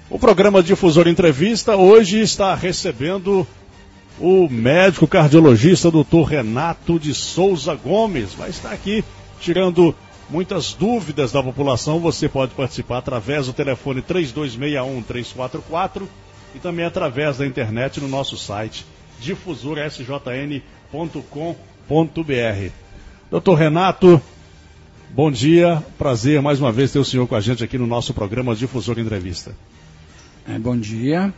O programa Difusor Entrevista hoje está recebendo o médico cardiologista Dr. Renato de Souza Gomes. Vai estar aqui tirando muitas dúvidas da população. Você pode participar através do telefone 3261-344 e também através da internet no nosso site difusorsjn.com.br. Dr. Renato, bom dia, prazer mais uma vez ter o senhor com a gente aqui no nosso programa Difusor Entrevista. Bom dia,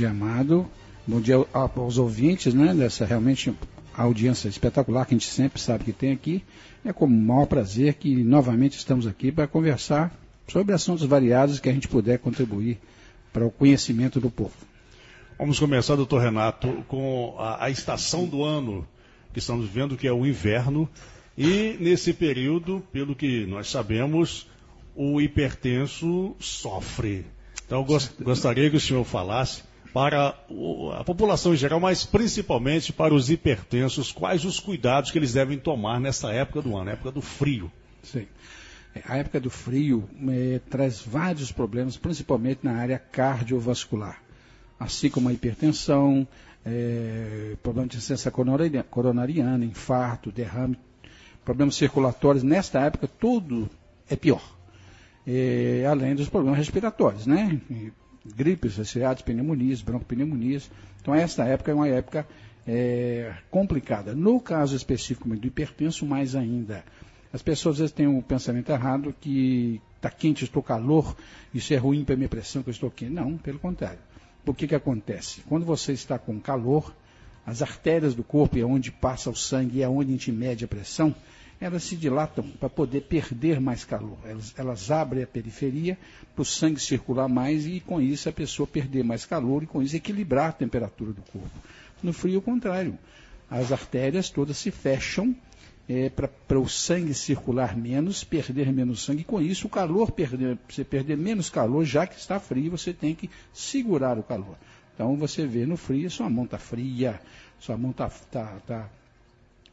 Amado, bom dia aos ouvintes, né, dessa realmente audiência espetacular que a gente sempre sabe que tem aqui. É com o maior prazer que novamente estamos aqui para conversar sobre assuntos variados que a gente puder contribuir para o conhecimento do povo. Vamos começar, doutor Renato, com a estação do ano que estamos vivendo, que é o inverno, e nesse período, pelo que nós sabemos, o hipertenso sofre. Então, eu gostaria que o senhor falasse para a população em geral, mas principalmente para os hipertensos, quais os cuidados que eles devem tomar nessa época do ano, época do frio. Sim. A época do frio traz vários problemas, principalmente na área cardiovascular, assim como a hipertensão, problema de insuficiência coronariana, infarto, derrame, problemas circulatórios. Nesta época, tudo é pior. Além dos problemas respiratórios, né? Gripes, resfriados, pneumonias, broncopneumonias. Então, esta época é uma época complicada. No caso específico do hipertenso, mais ainda. As pessoas às vezes têm um pensamento errado que está quente, estou calor, isso é ruim para a minha pressão, que eu estou quente. Não, pelo contrário. O que acontece? Quando você está com calor, as artérias do corpo, é onde passa o sangue e é onde a gente mede a pressão, elas se dilatam para poder perder mais calor. Elas abrem a periferia para o sangue circular mais e com isso a pessoa perder mais calor e com isso equilibrar a temperatura do corpo. No frio, o contrário. As artérias todas se fecham para o sangue circular menos, perder menos sangue, e com isso o calor, você perder menos calor, já que está frio, você tem que segurar o calor. Então você vê no frio, sua mão está fria, sua mão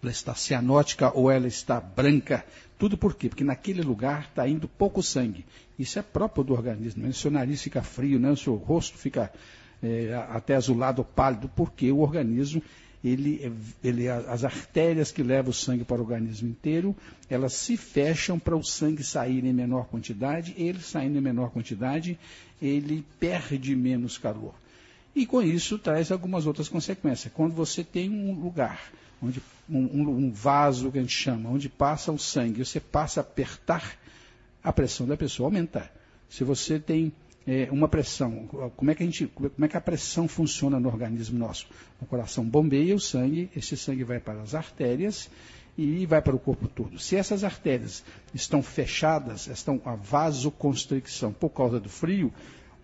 ela está cianótica ou ela está branca. Tudo por quê? Porque naquele lugar está indo pouco sangue. Isso é próprio do organismo. Né? Seu nariz fica frio, né? O seu rosto fica até azulado, pálido, porque o organismo, as artérias que levam o sangue para o organismo inteiro, elas se fecham para o sangue sair em menor quantidade. Ele saindo em menor quantidade, ele perde menos calor. E com isso traz algumas outras consequências. Quando você tem um lugar, onde um vaso que a gente chama, onde passa o sangue, você passa a apertar, a pressão da pessoa aumenta. Se você tem uma pressão, como é que a pressão funciona no organismo nosso? O coração bombeia o sangue, esse sangue vai para as artérias e vai para o corpo todo. Se essas artérias estão fechadas, estão a vasoconstricção por causa do frio,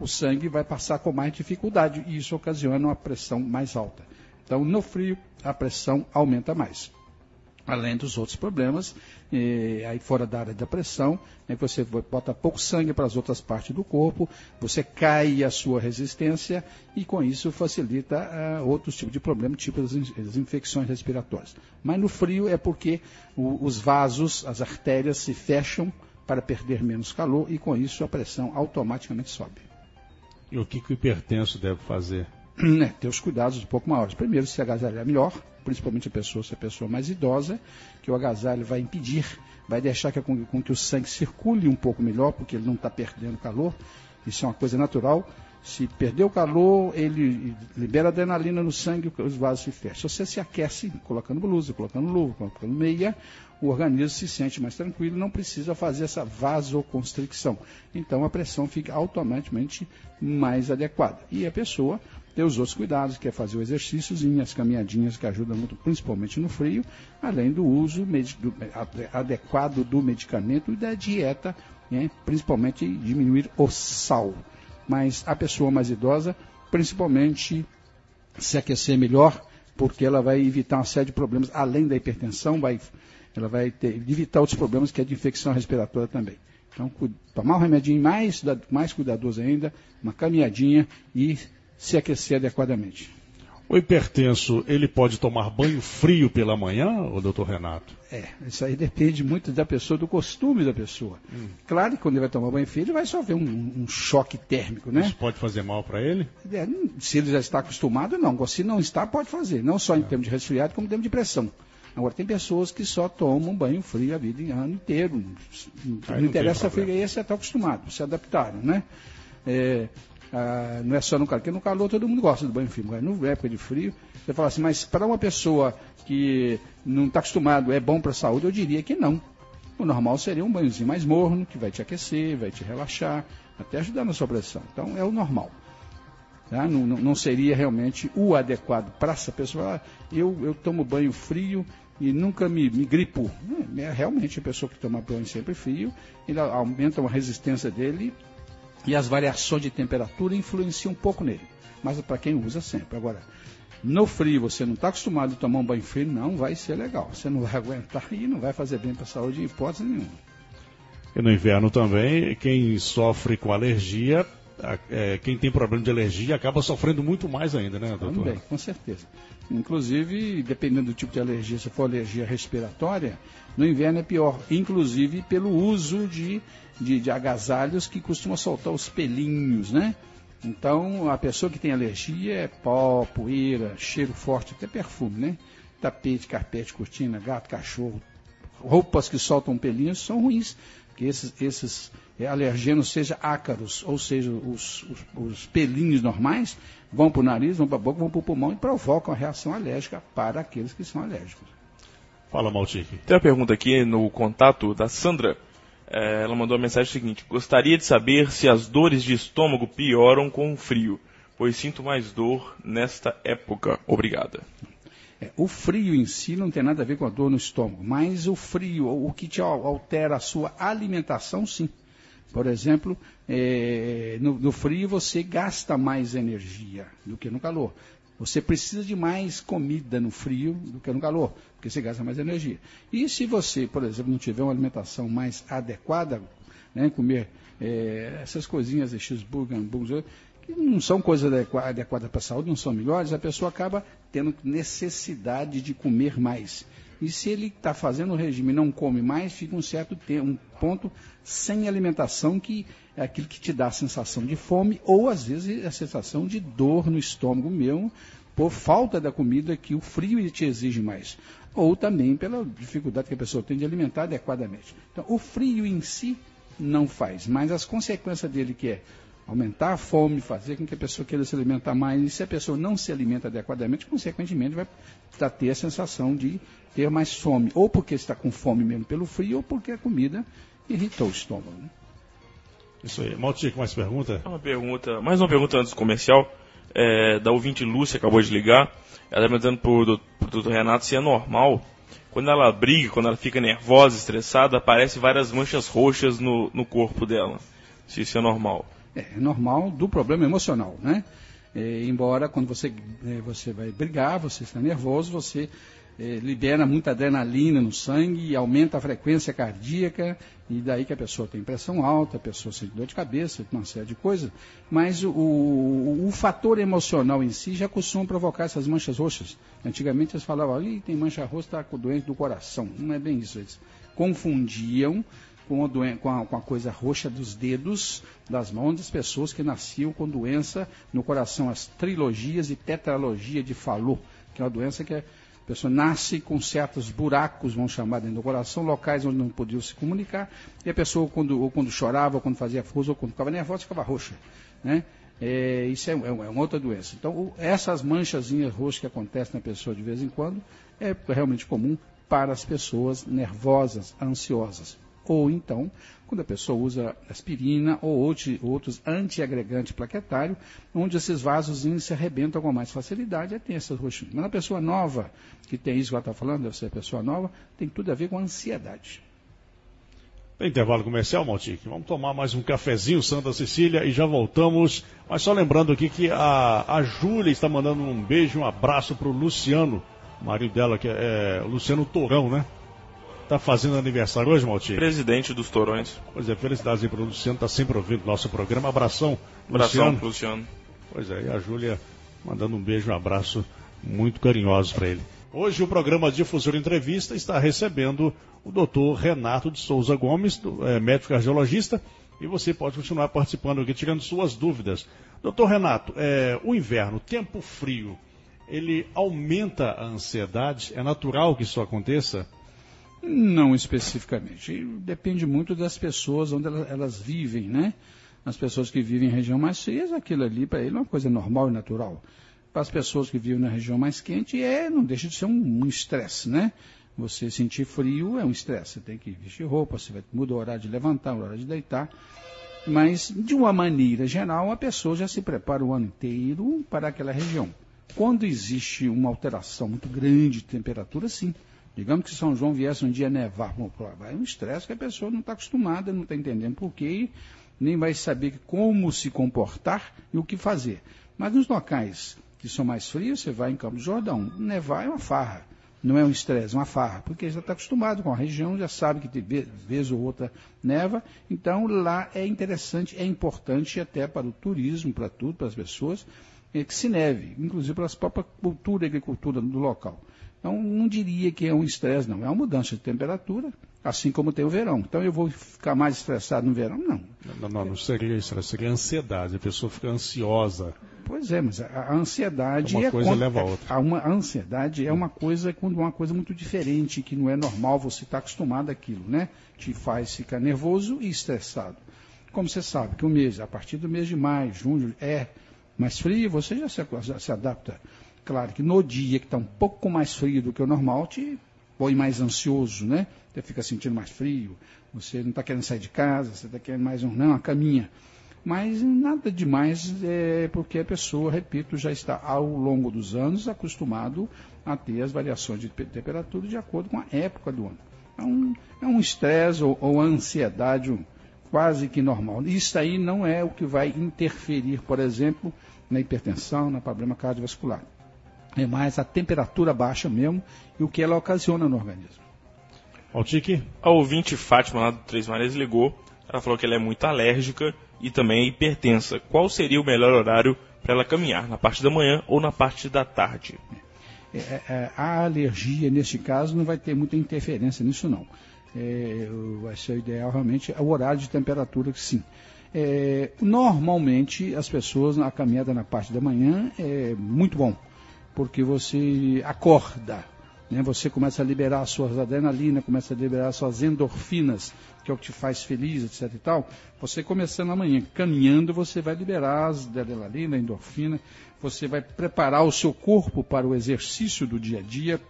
o sangue vai passar com mais dificuldade e isso ocasiona uma pressão mais alta. Então, no frio, a pressão aumenta mais. Além dos outros problemas, aí fora da área da pressão, você bota pouco sangue para as outras partes do corpo, você cai a sua resistência e com isso facilita outros tipos de problemas, tipo as infecções respiratórias. Mas no frio é porque os vasos, as artérias se fecham para perder menos calor e com isso a pressão automaticamente sobe. E o que o hipertenso deve fazer? Ter os cuidados um pouco maiores. Primeiro, se agasalhar melhor, principalmente se a pessoa mais idosa, que o agasalho vai impedir, vai deixar com que o sangue circule um pouco melhor, porque ele não está perdendo calor. Isso é uma coisa natural. Se perder o calor, ele libera adrenalina no sangue, os vasos se fecham. Se você se aquece, colocando blusa, colocando luva, colocando meia, o organismo se sente mais tranquilo, não precisa fazer essa vasoconstricção. Então a pressão fica automaticamente mais adequada. E a pessoa tem os outros cuidados, que é fazer o exercíciozinho, as caminhadinhas que ajudam muito, principalmente no frio, além do uso adequado do medicamento e da dieta, né? Principalmente diminuir o sal. Mas a pessoa mais idosa, principalmente se aquecer melhor, porque ela vai evitar uma série de problemas, além da hipertensão, ela vai evitar outros problemas, que é de infecção respiratória também. Então, tomar um remedinho mais cuidadoso ainda, uma caminhadinha e se aquecer adequadamente. O hipertenso, ele pode tomar banho frio pela manhã, ô doutor Renato? Isso aí depende muito da pessoa, do costume da pessoa. Claro que quando ele vai tomar banho frio, ele vai sofrer um choque térmico, né? Isso pode fazer mal para ele? Se ele já está acostumado, não. Se não está, pode fazer. Não só em termos de resfriado, como em termos de pressão. Agora, tem pessoas que só tomam banho frio a vida ano inteiro. Não interessa frio, aí você está acostumado, se adaptaram, né? Não é só no calor, porque no calor todo mundo gosta do banho frio, mas na época de frio, você fala assim, mas para uma pessoa que não está acostumado, é bom para a saúde? Eu diria que não. O normal seria um banhozinho mais morno, que vai te aquecer, vai te relaxar, até ajudar na sua pressão. Então é o normal. Tá? Não seria realmente o adequado para essa pessoa. Eu tomo banho frio e nunca me gripo. Realmente a pessoa que toma banho sempre frio, ele aumenta a resistência dele. E as variações de temperatura influenciam um pouco nele. Mas para quem usa sempre. Agora, no frio, você não está acostumado a tomar um banho frio, não vai ser legal. Você não vai aguentar e não vai fazer bem para a saúde em hipótese nenhuma. E no inverno também, quem sofre com alergia, quem tem problema de alergia, acaba sofrendo muito mais ainda, né, doutor? Também, com certeza. Inclusive, dependendo do tipo de alergia, se for alergia respiratória, no inverno é pior. Inclusive pelo uso de agasalhos que costumam soltar os pelinhos, né? Então, a pessoa que tem alergia é pó, poeira, cheiro forte, até perfume, né? Tapete, carpete, cortina, gato, cachorro, roupas que soltam pelinhos são ruins, porque esses alergenos, seja ácaros, ou seja, os pelinhos normais, vão para o nariz, vão para a boca, vão para o pulmão e provocam a reação alérgica para aqueles que são alérgicos. Fala, Maltic. Tem uma pergunta aqui no contato da Sandra. Ela mandou a mensagem seguinte: gostaria de saber se as dores de estômago pioram com o frio, pois sinto mais dor nesta época. Obrigada. O frio em si não tem nada a ver com a dor no estômago, mas o frio, o que te altera a sua alimentação, sim. Por exemplo, no frio você gasta mais energia do que no calor. Você precisa de mais comida no frio do que no calor, porque você gasta mais energia. E se você, por exemplo, não tiver uma alimentação mais adequada, né, comer essas coisinhas de cheeseburger, hambúrguer, que não são coisas adequadas para a saúde, não são melhores, a pessoa acaba tendo necessidade de comer mais. E se ele está fazendo o regime e não come mais, fica um ponto sem alimentação, que é aquilo que te dá a sensação de fome, ou às vezes a sensação de dor no estômago mesmo, por falta da comida que o frio te exige mais. Ou também pela dificuldade que a pessoa tem de alimentar adequadamente. Então, o frio em si não faz, mas as consequências dele, que é aumentar a fome, fazer com que a pessoa queira se alimentar mais, e se a pessoa não se alimenta adequadamente, consequentemente vai ter a sensação de ter mais fome, ou porque está com fome mesmo pelo frio, ou porque a comida irritou o estômago. Né? Isso aí. Maltic, mais pergunta? Mais uma pergunta antes do comercial, da ouvinte Lúcia, acabou de ligar. Ela está perguntando para o doutor Renato se é normal, quando ela briga, quando ela fica nervosa, estressada, aparecem várias manchas roxas no corpo dela. Se isso é normal. É normal do problema emocional, né? Embora quando você vai brigar, você está nervoso, você libera muita adrenalina no sangue, aumenta a frequência cardíaca, e daí que a pessoa tem pressão alta, a pessoa sente dor de cabeça, uma série de coisas, mas o fator emocional em si já costuma provocar essas manchas roxas. Antigamente eles falavam, tem mancha roxa, está doente do coração. Não é bem isso, eles confundiam com a coisa roxa dos dedos, das mãos das pessoas que nasciam com doença no coração, as trilogias e tetralogia de Fallot, que é uma doença que a pessoa nasce com certos buracos, vamos chamar, dentro do coração, locais onde não podiam se comunicar, e a pessoa, quando chorava, ou quando fazia força, ou quando ficava nervosa, ficava roxa. Né? Isso é uma outra doença. Então, essas manchazinhas roxas que acontecem na pessoa de vez em quando, é realmente comum para as pessoas nervosas, ansiosas. Ou então, quando a pessoa usa aspirina ou outros antiagregantes plaquetários, onde esses vasos se arrebentam com mais facilidade, tem essas roxinhas. Mas a pessoa nova, que tem isso que ela está falando, deve ser a pessoa nova, tem tudo a ver com ansiedade. Tem intervalo comercial, Maltic? Vamos tomar mais um cafezinho, Santa Cecília, e já voltamos. Mas só lembrando aqui que a Júlia está mandando um beijo, um abraço para o Luciano, o marido dela, que é o Luciano Tourão, né? Está fazendo aniversário hoje, Maltic? Presidente dos Tourões. Pois é, felicidades aí para o Luciano, está sempre ouvindo nosso programa. Abração, Luciano. Pois é, e a Júlia mandando um beijo e um abraço muito carinhoso para ele. Hoje o programa Difusora Entrevista está recebendo o Dr. Renato de Souza Gomes, médico cardiologista, e você pode continuar participando aqui, tirando suas dúvidas. Dr. Renato, o inverno, tempo frio, ele aumenta a ansiedade? É natural que isso aconteça? Não especificamente. Depende muito das pessoas onde elas vivem, né? As pessoas que vivem em região mais fria, aquilo ali para ele é uma coisa normal e natural. Para as pessoas que vivem na região mais quente, não deixa de ser um estresse, né? Você sentir frio é um estresse. Você tem que vestir roupa, você muda o horário de levantar, o horário de deitar. Mas, de uma maneira geral, a pessoa já se prepara o ano inteiro para aquela região. Quando existe uma alteração muito grande de temperatura, sim. Digamos que São João viesse um dia nevar, é um estresse que a pessoa não está acostumada, não está entendendo por quê, nem vai saber como se comportar e o que fazer. Mas nos locais que são mais frios, você vai em Campos do Jordão, nevar é uma farra, não é um estresse, é uma farra, porque já está acostumado com a região, já sabe que de vez ou outra neva, então lá é interessante, é importante até para o turismo, para tudo, para as pessoas, que se neve, inclusive para a própria cultura e agricultura do local. Então, não diria que é um estresse, não. É uma mudança de temperatura, assim como tem o verão. Então, eu vou ficar mais estressado no verão? Não. Não seria estresse, seria ansiedade. A pessoa fica ansiosa. Pois é, mas a ansiedade uma coisa leva a outra. A ansiedade é uma coisa quando uma coisa muito diferente, que não é normal, você está acostumado àquilo, né? Te faz ficar nervoso e estressado. Como você sabe que a partir do mês de maio, junho, é mais frio, você já se adapta. Claro que no dia que está um pouco mais frio do que o normal, te põe mais ansioso, né? Você fica sentindo mais frio, você não está querendo sair de casa, você está querendo mais uma caminha. Mas nada demais, porque a pessoa, repito, já está ao longo dos anos acostumado a ter as variações de temperatura de acordo com a época do ano. É um estresse ou ansiedade quase que normal. Isso aí não é o que vai interferir, por exemplo, na hipertensão, no problema cardiovascular. É mais a temperatura baixa mesmo e o que ela ocasiona no organismo. Altique? A ouvinte Fátima lá do Três Marias ligou. Ela falou que ela é muito alérgica e também é hipertensa. Qual seria o melhor horário para ela caminhar? Na parte da manhã ou na parte da tarde? A alergia, neste caso, não vai ter muita interferência nisso, não. Vai ser o ideal, realmente, o horário de temperatura, que sim. Normalmente, as pessoas, a caminhada na parte da manhã é muito bom, porque você acorda, né? Você começa a liberar as suas adrenalinas, começa a liberar as suas endorfinas, que é o que te faz feliz, etc e tal. Você começando amanhã, caminhando, você vai liberar as adrenalina, a endorfina, você vai preparar o seu corpo para o exercício do dia a dia.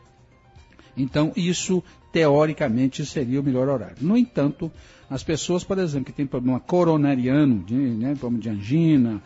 Então, isso, teoricamente, seria o melhor horário. No entanto, as pessoas, por exemplo, que têm problema coronariano, problema de angina,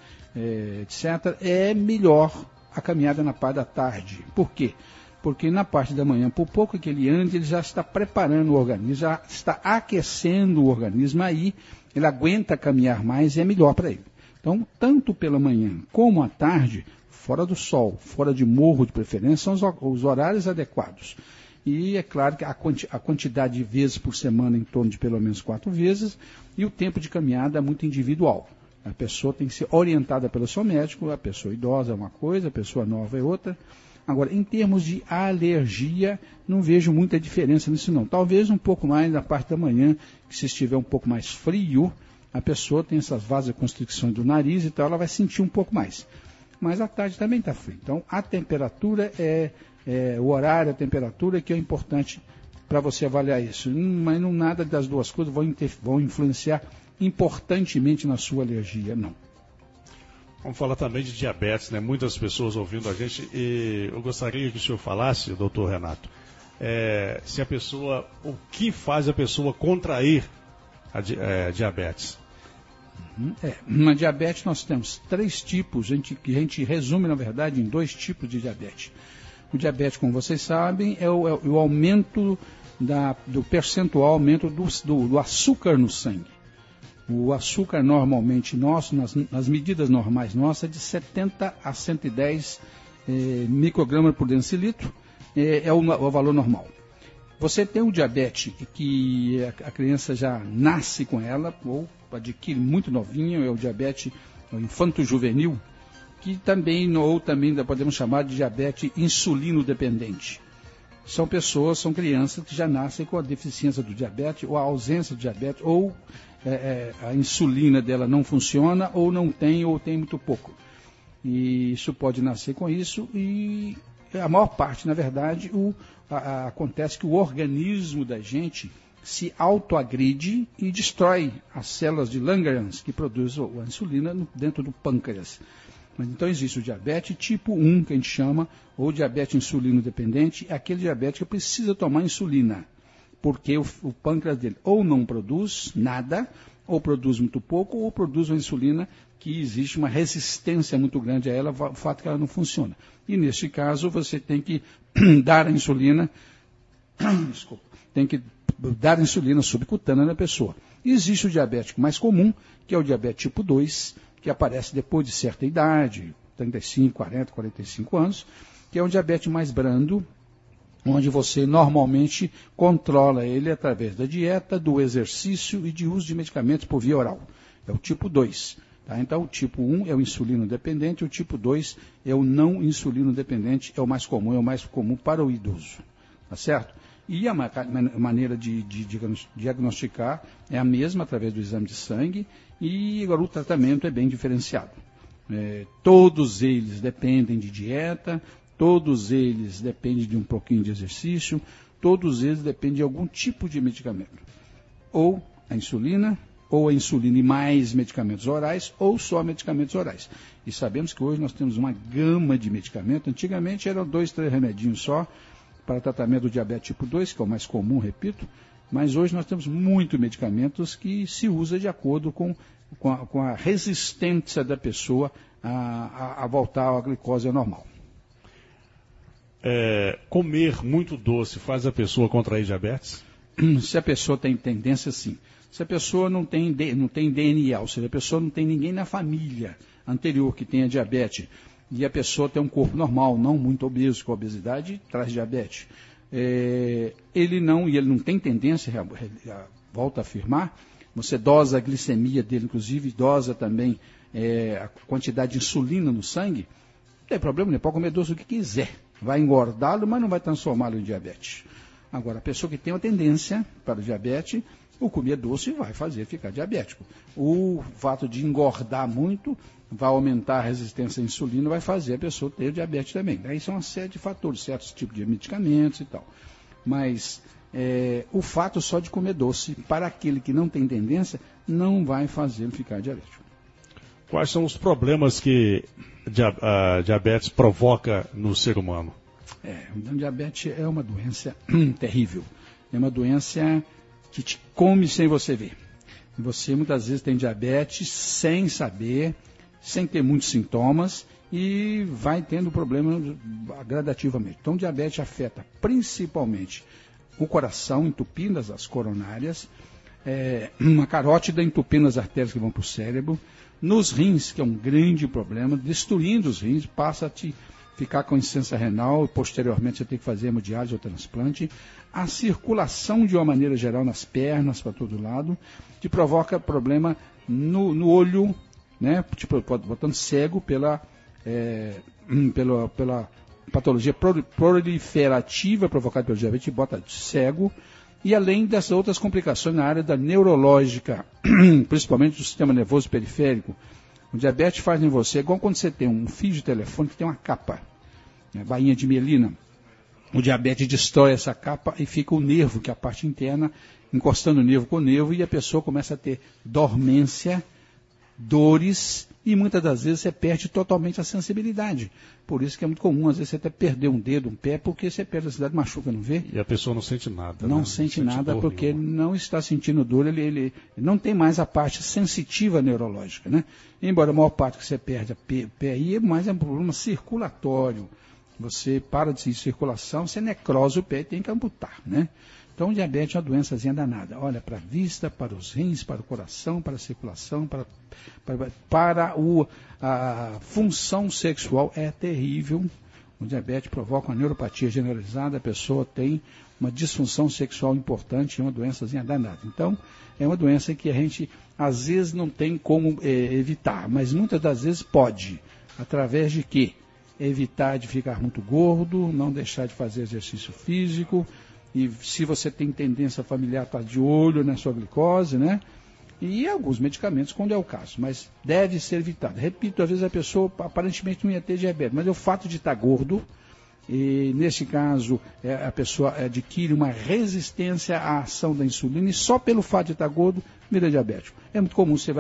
etc., é melhor a caminhada na parte da tarde. Por quê? Porque na parte da manhã, por pouco que ele ande, ele já está preparando o organismo, já está aquecendo o organismo, aí ele aguenta caminhar mais e é melhor para ele. Então, tanto pela manhã como à tarde, fora do sol, fora de morro de preferência, são os horários adequados. E é claro que a quantidade de vezes por semana em torno de pelo menos 4 vezes, e o tempo de caminhada é muito individual. A pessoa tem que ser orientada pelo seu médico, a pessoa idosa é uma coisa, a pessoa nova é outra. Agora, em termos de alergia, não vejo muita diferença nisso não. Talvez um pouco mais na parte da manhã, que se estiver um pouco mais frio, a pessoa tem essas vasoconstricções do nariz e tal, ela vai sentir um pouco mais. Mas à tarde também está frio. Então, a temperatura o horário, a temperatura que é importante para você avaliar isso. Mas não nada das duas coisas vão influenciar importantemente na sua alergia, não. Vamos falar também de diabetes, né? Muitas pessoas ouvindo a gente, e eu gostaria que o senhor falasse, doutor Renato, o que faz a pessoa contrair a diabetes? Na diabetes nós temos 3 tipos, que a gente resume, na verdade, em 2 tipos de diabetes. O diabetes, como vocês sabem, é o aumento do percentual, aumento do açúcar no sangue. O açúcar normalmente nosso, nas medidas normais nossas, é de 70 a 110 microgramas por decilitro, é o valor normal. Você tem o diabetes que a criança já nasce com ela, ou adquire muito novinho, é o diabetes infanto-juvenil. que também podemos chamar de diabetes insulino-dependente. São crianças que já nascem com a deficiência do diabetes, ou a ausência do diabetes, ou a insulina dela não funciona, ou não tem, ou tem muito pouco. E isso pode nascer com isso, e a maior parte, na verdade, acontece que o organismo da gente se autoagride e destrói as células de Langerhans, que produzem a insulina dentro do pâncreas. Mas então existe o diabetes tipo 1, que a gente chama, ou diabetes insulino-dependente, é aquele diabetes que precisa tomar insulina, porque o pâncreas dele ou não produz nada, ou produz muito pouco, ou produz uma insulina que existe uma resistência muito grande a ela, o fato que ela não funciona. E neste caso você tem que dar a insulina, tem que dar insulina subcutânea na pessoa. Existe o diabético mais comum, que é o diabetes tipo 2, que aparece depois de certa idade, 35, 40, 45 anos, que é um diabetes mais brando, onde você normalmente controla ele através da dieta, do exercício e de uso de medicamentos por via oral. É o tipo 2. Tá? Então, o tipo 1 é o insulino dependente, o tipo 2 é o não insulino dependente, é o mais comum para o idoso. Tá certo? E a maneira de diagnosticar é a mesma, através do exame de sangue, e agora o tratamento é bem diferenciado. Todos eles dependem de dieta, todos eles dependem de um pouquinho de exercício, todos eles dependem de algum tipo de medicamento. Ou a insulina e mais medicamentos orais, ou só medicamentos orais. E sabemos que hoje nós temos uma gama de medicamentos. Antigamente eram 2, 3 remedinhos só, para tratamento do diabetes tipo 2, que é o mais comum, repito, mas hoje nós temos muitos medicamentos que se usa de acordo com a resistência da pessoa a voltar à glicose normal. Comer muito doce faz a pessoa contrair diabetes? Se a pessoa tem tendência, sim. Se a pessoa não tem DNA, ou seja, a pessoa não tem ninguém na família anterior que tenha diabetes, e a pessoa tem um corpo normal, não muito obeso, com obesidade traz diabetes. Ele não tem tendência, volto a afirmar, você dosa a glicemia dele, inclusive dosa também a quantidade de insulina no sangue, não tem problema, ele pode comer doce o que quiser, vai engordá-lo, mas não vai transformá-lo em diabetes. Agora, a pessoa que tem uma tendência para o diabetes, o comer doce vai fazer ficar diabético. O fato de engordar muito vai aumentar a resistência à insulina, vai fazer a pessoa ter diabetes também. Daí são uma série de fatores, certos tipos de medicamentos e tal. Mas o fato só de comer doce, para aquele que não tem tendência, não vai fazer ele ficar diabético. Quais são os problemas que a diabetes provoca no ser humano? O diabetes é uma doença terrível. É uma doença que te come sem você ver. Você muitas vezes tem diabetes sem saber, sem ter muitos sintomas, e vai tendo problema gradativamente. Então, o diabetes afeta principalmente o coração, entupindo as coronárias, uma carótida entupindo as artérias que vão para o cérebro, nos rins, que é um grande problema, destruindo os rins, passa a te ficar com insuficiência renal, e posteriormente você tem que fazer hemodiálise ou transplante, a circulação de uma maneira geral nas pernas, para todo lado, te provoca problema no olho, né, tipo, botando cego pela patologia proliferativa provocada pelo diabetes, bota cego, e além dessas outras complicações na área da neurológica, principalmente do sistema nervoso periférico. O diabetes faz em você, igual quando você tem um fio de telefone que tem uma capa, né, bainha de mielina. O diabetes destrói essa capa e fica o nervo, que é a parte interna, encostando o nervo com o nervo, e a pessoa começa a ter dormência, dores, e muitas das vezes você perde totalmente a sensibilidade. Por isso que é muito comum, às vezes, você até perder um dedo, um pé, porque você perde a sensibilidade, machuca, não vê? E a pessoa não sente nada. Não sente nada porque não está sentindo dor, ele não tem mais a parte sensitiva neurológica, né? Embora a maior parte que você perde a pé aí, mas é um problema circulatório. Você para de circulação, você necrosa o pé e tem que amputar, né? Então, o diabetes é uma doençazinha danada. Olha, para a vista, para os rins, para o coração, para a circulação, para a função sexual é terrível. O diabetes provoca uma neuropatia generalizada, a pessoa tem uma disfunção sexual importante, é uma doençazinha danada. Então, é uma doença que a gente, às vezes, não tem como evitar, mas muitas das vezes pode. Através de quê? Evitar de ficar muito gordo, não deixar de fazer exercício físico, e se você tem tendência familiar, estar de olho na sua glicose, né? E alguns medicamentos, quando é o caso, mas deve ser evitado. Repito, às vezes a pessoa aparentemente não ia ter diabetes, mas é o fato de estar gordo, e nesse caso a pessoa adquire uma resistência à ação da insulina, e só pelo fato de estar gordo, vira diabético. É muito comum, você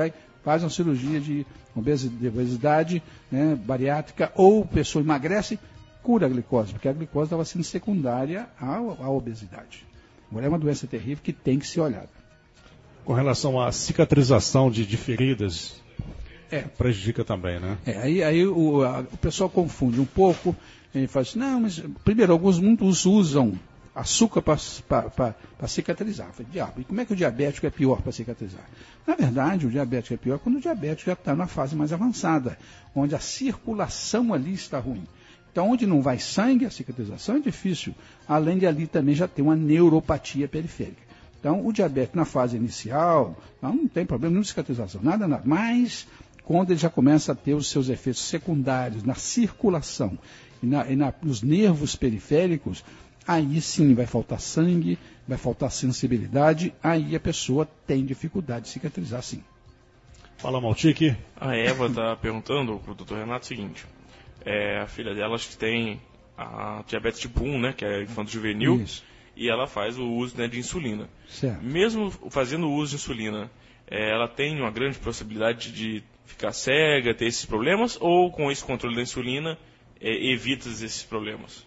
faz uma cirurgia de obesidade, né, bariátrica, ou a pessoa emagrece, cura a glicose, porque a glicose estava sendo secundária à obesidade. Agora é uma doença terrível que tem que ser olhada. Com relação à cicatrização de feridas, prejudica também, né? Aí o pessoal confunde um pouco, e fala assim, não, mas primeiro, muitos usam açúcar para cicatrizar. Eu falei, diabo, e como é que o diabético é pior para cicatrizar? Na verdade, o diabético é pior quando o diabético já está na fase mais avançada, onde a circulação ali está ruim. Então, onde não vai sangue, a cicatrização é difícil, além de ali também já ter uma neuropatia periférica. Então, o diabetes na fase inicial, não tem problema nenhum de cicatrização, nada. Mas, quando ele já começa a ter os seus efeitos secundários na circulação e nos nervos periféricos, aí sim vai faltar sangue, vai faltar sensibilidade, aí a pessoa tem dificuldade de cicatrizar sim. Fala, Maltic. A Eva está perguntando para o Dr. Renato o seguinte, a filha dela acho que tem a diabetes tipo 1, né, que é infanto-juvenil, Isso. E ela faz o uso, né, de insulina. Certo. Mesmo fazendo o uso de insulina, ela tem uma grande possibilidade de ficar cega, ter esses problemas, ou com esse controle da insulina, evita esses problemas?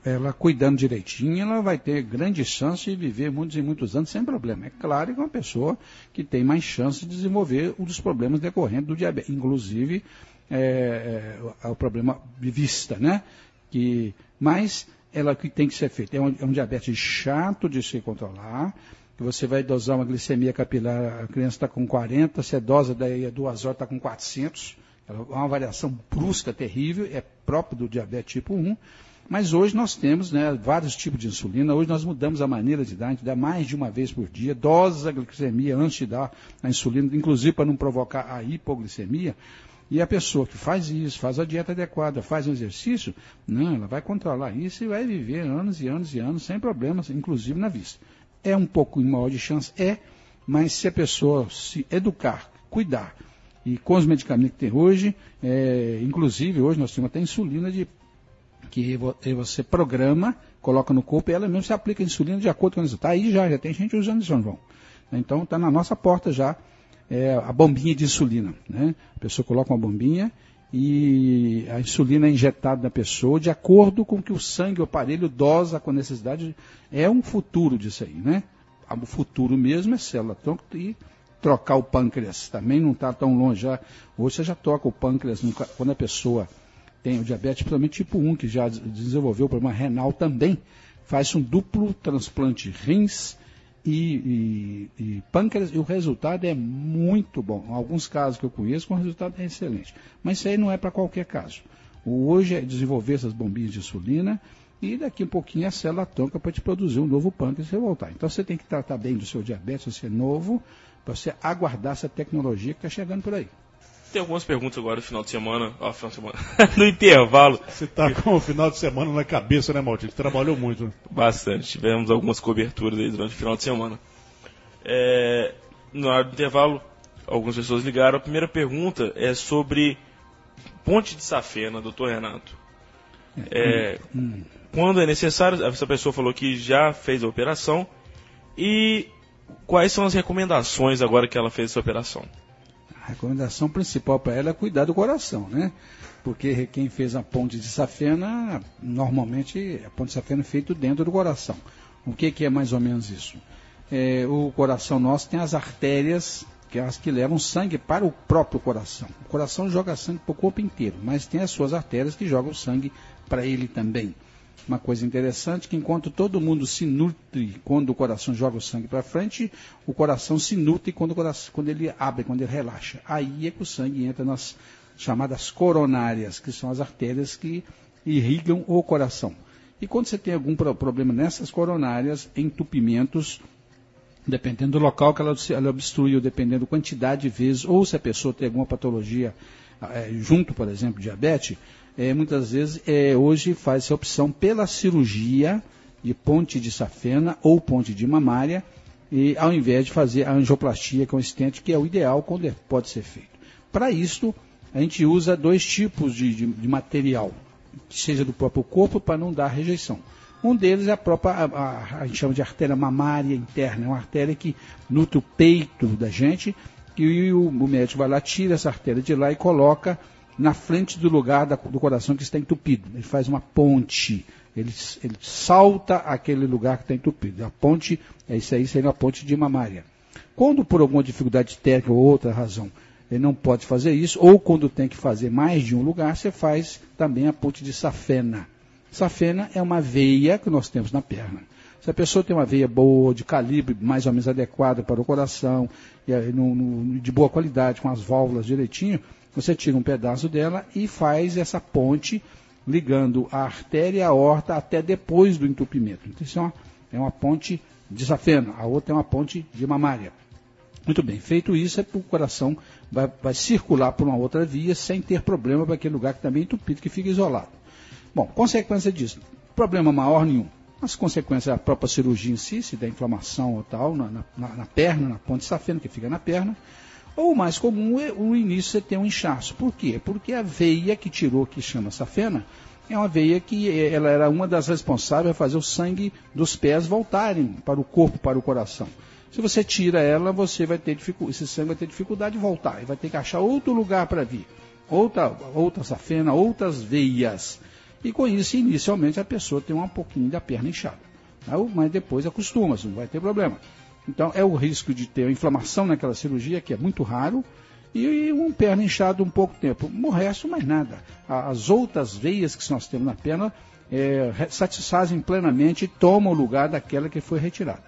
Ela cuidando direitinho, ela vai ter grande chance de viver muitos e muitos anos sem problema. É claro que é uma pessoa que tem mais chance de desenvolver um dos problemas decorrentes do diabetes, inclusive o problema de vista, né? Mas ela que tem que ser feita. É um diabetes chato de se controlar, que você vai dosar uma glicemia capilar, a criança está com 40, se é dosa daí a 2 horas está com 400, é uma variação brusca, terrível, é próprio do diabetes tipo 1, mas hoje nós temos, né, vários tipos de insulina, hoje nós mudamos a maneira de dar, a gente dá mais de uma vez por dia, dosa a glicemia antes de dar a insulina, inclusive para não provocar a hipoglicemia. E a pessoa que faz isso, faz a dieta adequada, faz um exercício, não, ela vai controlar isso e vai viver anos e anos e anos sem problemas, inclusive na vista. É um pouco maior de chance? Mas se a pessoa se educar, cuidar, e com os medicamentos que tem hoje, inclusive hoje nós temos até insulina que você programa, coloca no corpo e ela mesmo se aplica a insulina de acordo com o resultado. Aí já tem gente usando isso, João. Então está na nossa porta já. A bombinha de insulina, né? A pessoa coloca uma bombinha e a insulina é injetada na pessoa de acordo com que o sangue, o aparelho dosa com a necessidade. É um futuro disso aí, né? O futuro mesmo é célula-tronco e trocar o pâncreas. Também não está tão longe já. Hoje você já troca o pâncreas quando a pessoa tem o diabetes, principalmente tipo 1, que já desenvolveu o problema renal também. Faz um duplo transplante rins e pâncreas, e o resultado é muito bom. Em alguns casos que eu conheço, o resultado é excelente. Mas isso aí não é para qualquer caso. Hoje é desenvolver essas bombinhas de insulina e daqui a pouquinho a célula tronca para te produzir um novo pâncreas e você voltar. Então você tem que tratar bem do seu diabetes, você é novo, para você aguardar essa tecnologia que está chegando por aí. Tem algumas perguntas agora no final de semana, no intervalo. Você está com o final de semana na cabeça, né, Maldito? Trabalhou muito. Bastante. Tivemos algumas coberturas aí durante o final de semana. No horário do intervalo, algumas pessoas ligaram. A primeira pergunta é sobre ponte de safena, doutor Renato. Quando é necessário, essa pessoa falou que já fez a operação. E quais são as recomendações agora que ela fez essa operação? A recomendação principal para ela é cuidar do coração, né? Porque quem fez a ponte de safena, normalmente a ponte de safena é feita dentro do coração. O que é mais ou menos isso? O coração nosso tem as artérias, que é as que levam sangue para o próprio coração. O coração joga sangue para o corpo inteiro, mas tem as suas artérias que jogam sangue para ele também. Uma coisa interessante que enquanto todo mundo se nutre quando o coração joga o sangue para frente, o coração se nutre quando ele abre, quando ele relaxa. Aí é que o sangue entra nas chamadas coronárias, que são as artérias que irrigam o coração. E quando você tem algum problema nessas coronárias, entupimentos, dependendo do local que ela obstruiu, dependendo da quantidade de vezes, ou se a pessoa tem alguma patologia junto, por exemplo, diabetes, muitas vezes hoje faz-se a opção pela cirurgia de ponte de safena ou ponte de mamária, e ao invés de fazer a angioplastia com stent, que é o ideal quando pode ser feito. Para isso, a gente usa 2 tipos de material, que seja do próprio corpo, para não dar rejeição. Um deles é a própria, a gente chama de artéria mamária interna, é uma artéria que nutre o peito da gente, e o médico vai lá, tira essa artéria de lá e coloca na frente do lugar do coração que está entupido. Ele faz uma ponte, ele salta aquele lugar que está entupido. A ponte, isso aí seria uma ponte de mamária. Quando por alguma dificuldade técnica ou outra razão, ele não pode fazer isso, ou quando tem que fazer mais de um lugar, você faz também a ponte de safena. Safena é uma veia que nós temos na perna. Se a pessoa tem uma veia boa, de calibre mais ou menos adequado para o coração, de boa qualidade, com as válvulas direitinho, você tira um pedaço dela e faz essa ponte ligando a artéria e a aorta até depois do entupimento. Então, isso é uma ponte de safena, a outra é uma ponte de mamária. Muito bem, feito isso, o coração vai circular por uma outra via sem ter problema para aquele lugar que também é entupido, que fica isolado. Bom, consequência disso, problema maior nenhum. As consequências é a própria cirurgia em si, se der inflamação ou tal, na perna, na ponte de safena, que fica na perna. Ou o mais comum é o início você ter um inchaço. Por quê? Porque a veia que tirou, que chama safena, é uma veia que ela era uma das responsáveis a fazer o sangue dos pés voltarem para o corpo, para o coração. Se você tira ela, você vai ter esse sangue vai ter dificuldade de voltar. E vai ter que achar outro lugar para vir. Outra safena, outras veias. E com isso, inicialmente, a pessoa tem um pouquinho da perna inchada. Mas depois acostuma-se, não vai ter problema. Então, é o risco de ter uma inflamação naquela cirurgia, que é muito raro, e um perna inchado um pouco tempo. O resto, mais nada. As outras veias que nós temos na perna satisfazem plenamente e tomam o lugar daquela que foi retirada.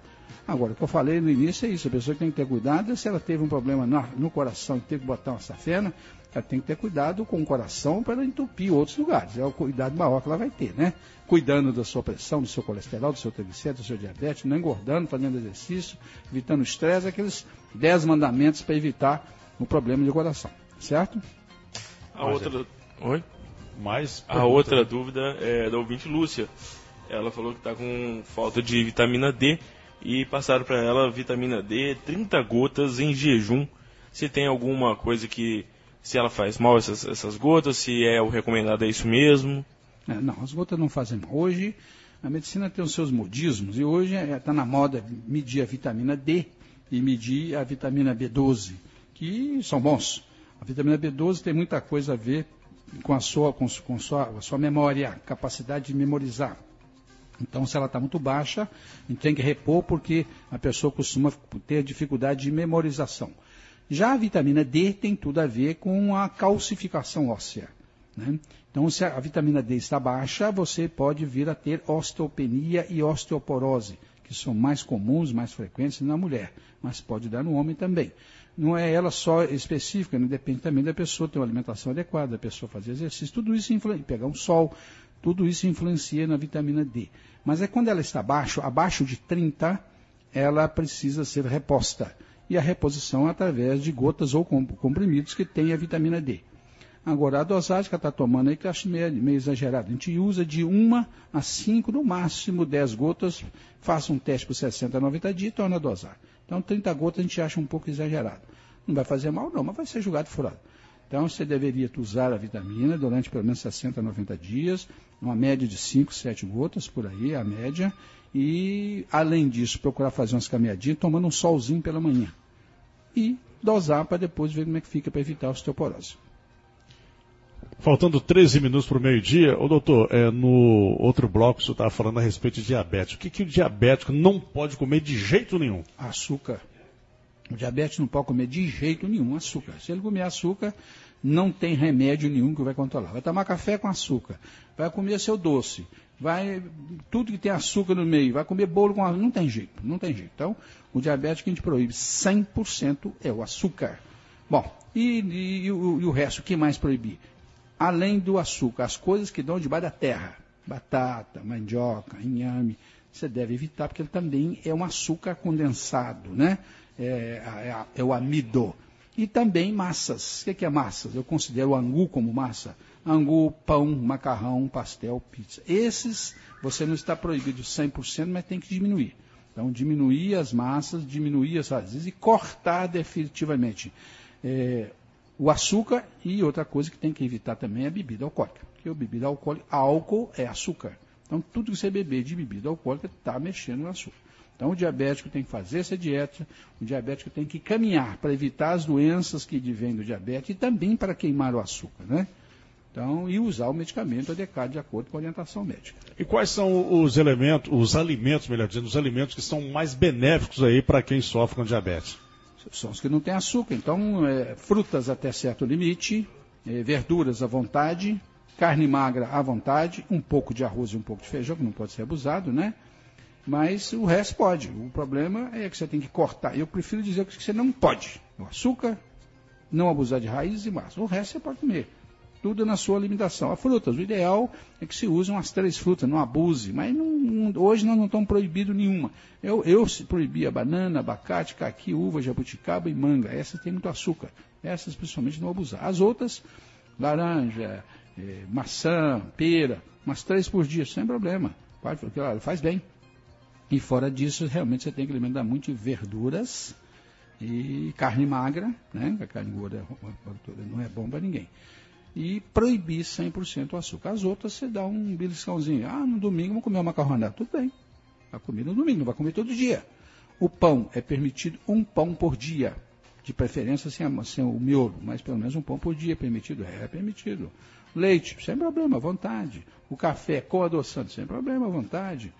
Agora, o que eu falei no início é isso. A pessoa tem que ter cuidado. Se ela teve um problema no coração e teve que botar uma safena, ela tem que ter cuidado com o coração para não entupir outros lugares. É o cuidado maior que ela vai ter, né? Cuidando da sua pressão, do seu colesterol, do seu triglicérido, do seu diabetes, não engordando, fazendo exercício, evitando estresse, aqueles 10 mandamentos para evitar o problema de coração, certo? A outra dúvida é da ouvinte Lúcia. Ela falou que está com falta de vitamina D e passaram para ela vitamina D, 30 gotas em jejum. Se tem alguma coisa que, se ela faz mal essas gotas, se é o recomendado é isso mesmo? Não, as gotas não fazem mal. Hoje a medicina tem os seus modismos e hoje está na moda medir a vitamina D e medir a vitamina B12, que são bons. A vitamina B12 tem muita coisa a ver com a sua memória, capacidade de memorizar. Então, se ela está muito baixa, a gente tem que repor porque a pessoa costuma ter dificuldade de memorização. Já a vitamina D tem tudo a ver com a calcificação óssea, né? Então, se a vitamina D está baixa, você pode vir a ter osteopenia e osteoporose, que são mais comuns, mais frequentes na mulher, mas pode dar no homem também. Não é ela só específica, né? Depende também da pessoa ter uma alimentação adequada, da pessoa fazer exercício, tudo isso pegar um sol, tudo isso influencia na vitamina D. Mas quando ela está abaixo de 30, ela precisa ser reposta. E a reposição é através de gotas ou comprimidos que tem a vitamina D. Agora, a dosagem que ela está tomando aí, que eu acho meio exagerado. A gente usa de 1 a 5, no máximo 10 gotas, faça um teste por 60 a 90 dias e torna a dosar. Então, 30 gotas a gente acha um pouco exagerado. Não vai fazer mal não, mas vai ser julgado furado. Então, você deveria usar a vitamina durante pelo menos 60 a 90 dias, uma média de 5, 7 gotas por aí, a média. E, além disso, procurar fazer umas caminhadinhas, tomando um solzinho pela manhã. E dosar para depois ver como é que fica para evitar a osteoporose. Faltando 13 minutos para o meio-dia, doutor, no outro bloco você estava falando a respeito de diabetes. O que o diabético não pode comer de jeito nenhum? Açúcar. O diabetes não pode comer de jeito nenhum açúcar. Se ele comer açúcar, não tem remédio nenhum que vai controlar. Vai tomar café com açúcar, vai comer seu doce, tudo que tem açúcar no meio, vai comer bolo com açúcar, não tem jeito. Então, o diabetes que a gente proíbe 100% é o açúcar. Bom, e o resto, o que mais proibir? Além do açúcar, as coisas que dão debaixo da terra, batata, mandioca, inhame, você deve evitar, porque ele também é um açúcar condensado, né? É o amido. E também massas. O que é massas? Eu considero o angu como massa. Angu, pão, macarrão, pastel, pizza. Esses você não está proibido 100%, mas tem que diminuir. Então, diminuir as massas, diminuir as raízes e cortar definitivamente o açúcar. E outra coisa que tem que evitar também é a bebida alcoólica. Porque a bebida alcoólica, álcool é açúcar. Então, tudo que você beber de bebida alcoólica está mexendo no açúcar. Então, o diabético tem que fazer essa dieta, o diabético tem que caminhar para evitar as doenças que advêm do diabetes e também para queimar o açúcar, né? Então, e usar o medicamento adequado de acordo com a orientação médica. E quais são os alimentos, melhor dizendo, os alimentos que são mais benéficos aí para quem sofre com diabetes? São os que não têm açúcar. Então, frutas até certo limite, verduras à vontade, carne magra à vontade, um pouco de arroz e um pouco de feijão, que não pode ser abusado, né? Mas o resto pode. O problema é que você tem que cortar. Eu prefiro dizer que você não pode. O açúcar, não abusar de raízes e massa. O resto você pode comer. Tudo na sua limitação. As frutas, o ideal é que se usem as 3 frutas, não abuse. Mas hoje nós não estamos proibindo nenhuma. Eu proibi a banana, abacate, caqui, uva, jabuticaba e manga. Essas têm muito açúcar. Essas principalmente não abusar. As outras, laranja, maçã, pera, umas 3 por dia, sem problema. Faz bem. E fora disso, realmente você tem que alimentar muito de verduras e carne magra, né? A carne gorda não é bom para ninguém. E proibir 100% o açúcar. As outras você dá um beliscãozinho. No domingo vou comer uma macarronada. Tudo bem. Vai comer no domingo, não vai comer todo dia. O pão é permitido 1 pão por dia. De preferência sem o miolo, mas pelo menos 1 pão por dia é permitido. É permitido. Leite, sem problema, à vontade. O café com adoçante, sem problema, à vontade.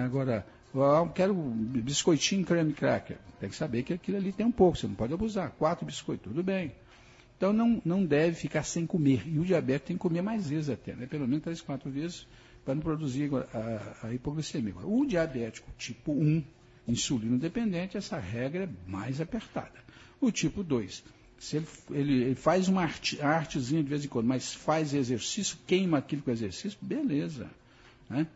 Agora, eu quero biscoitinho creme cracker. Tem que saber que aquilo ali tem um pouco, você não pode abusar. 4 biscoitos, tudo bem. Então não deve ficar sem comer. E o diabético tem que comer mais vezes até, né? Pelo menos 3, 4 vezes, para não produzir a hipoglicemia. Agora, o diabético tipo 1, insulino dependente, essa regra é mais apertada. O tipo 2, se ele faz uma artezinha de vez em quando, mas faz exercício, queima aquilo com exercício, beleza, né?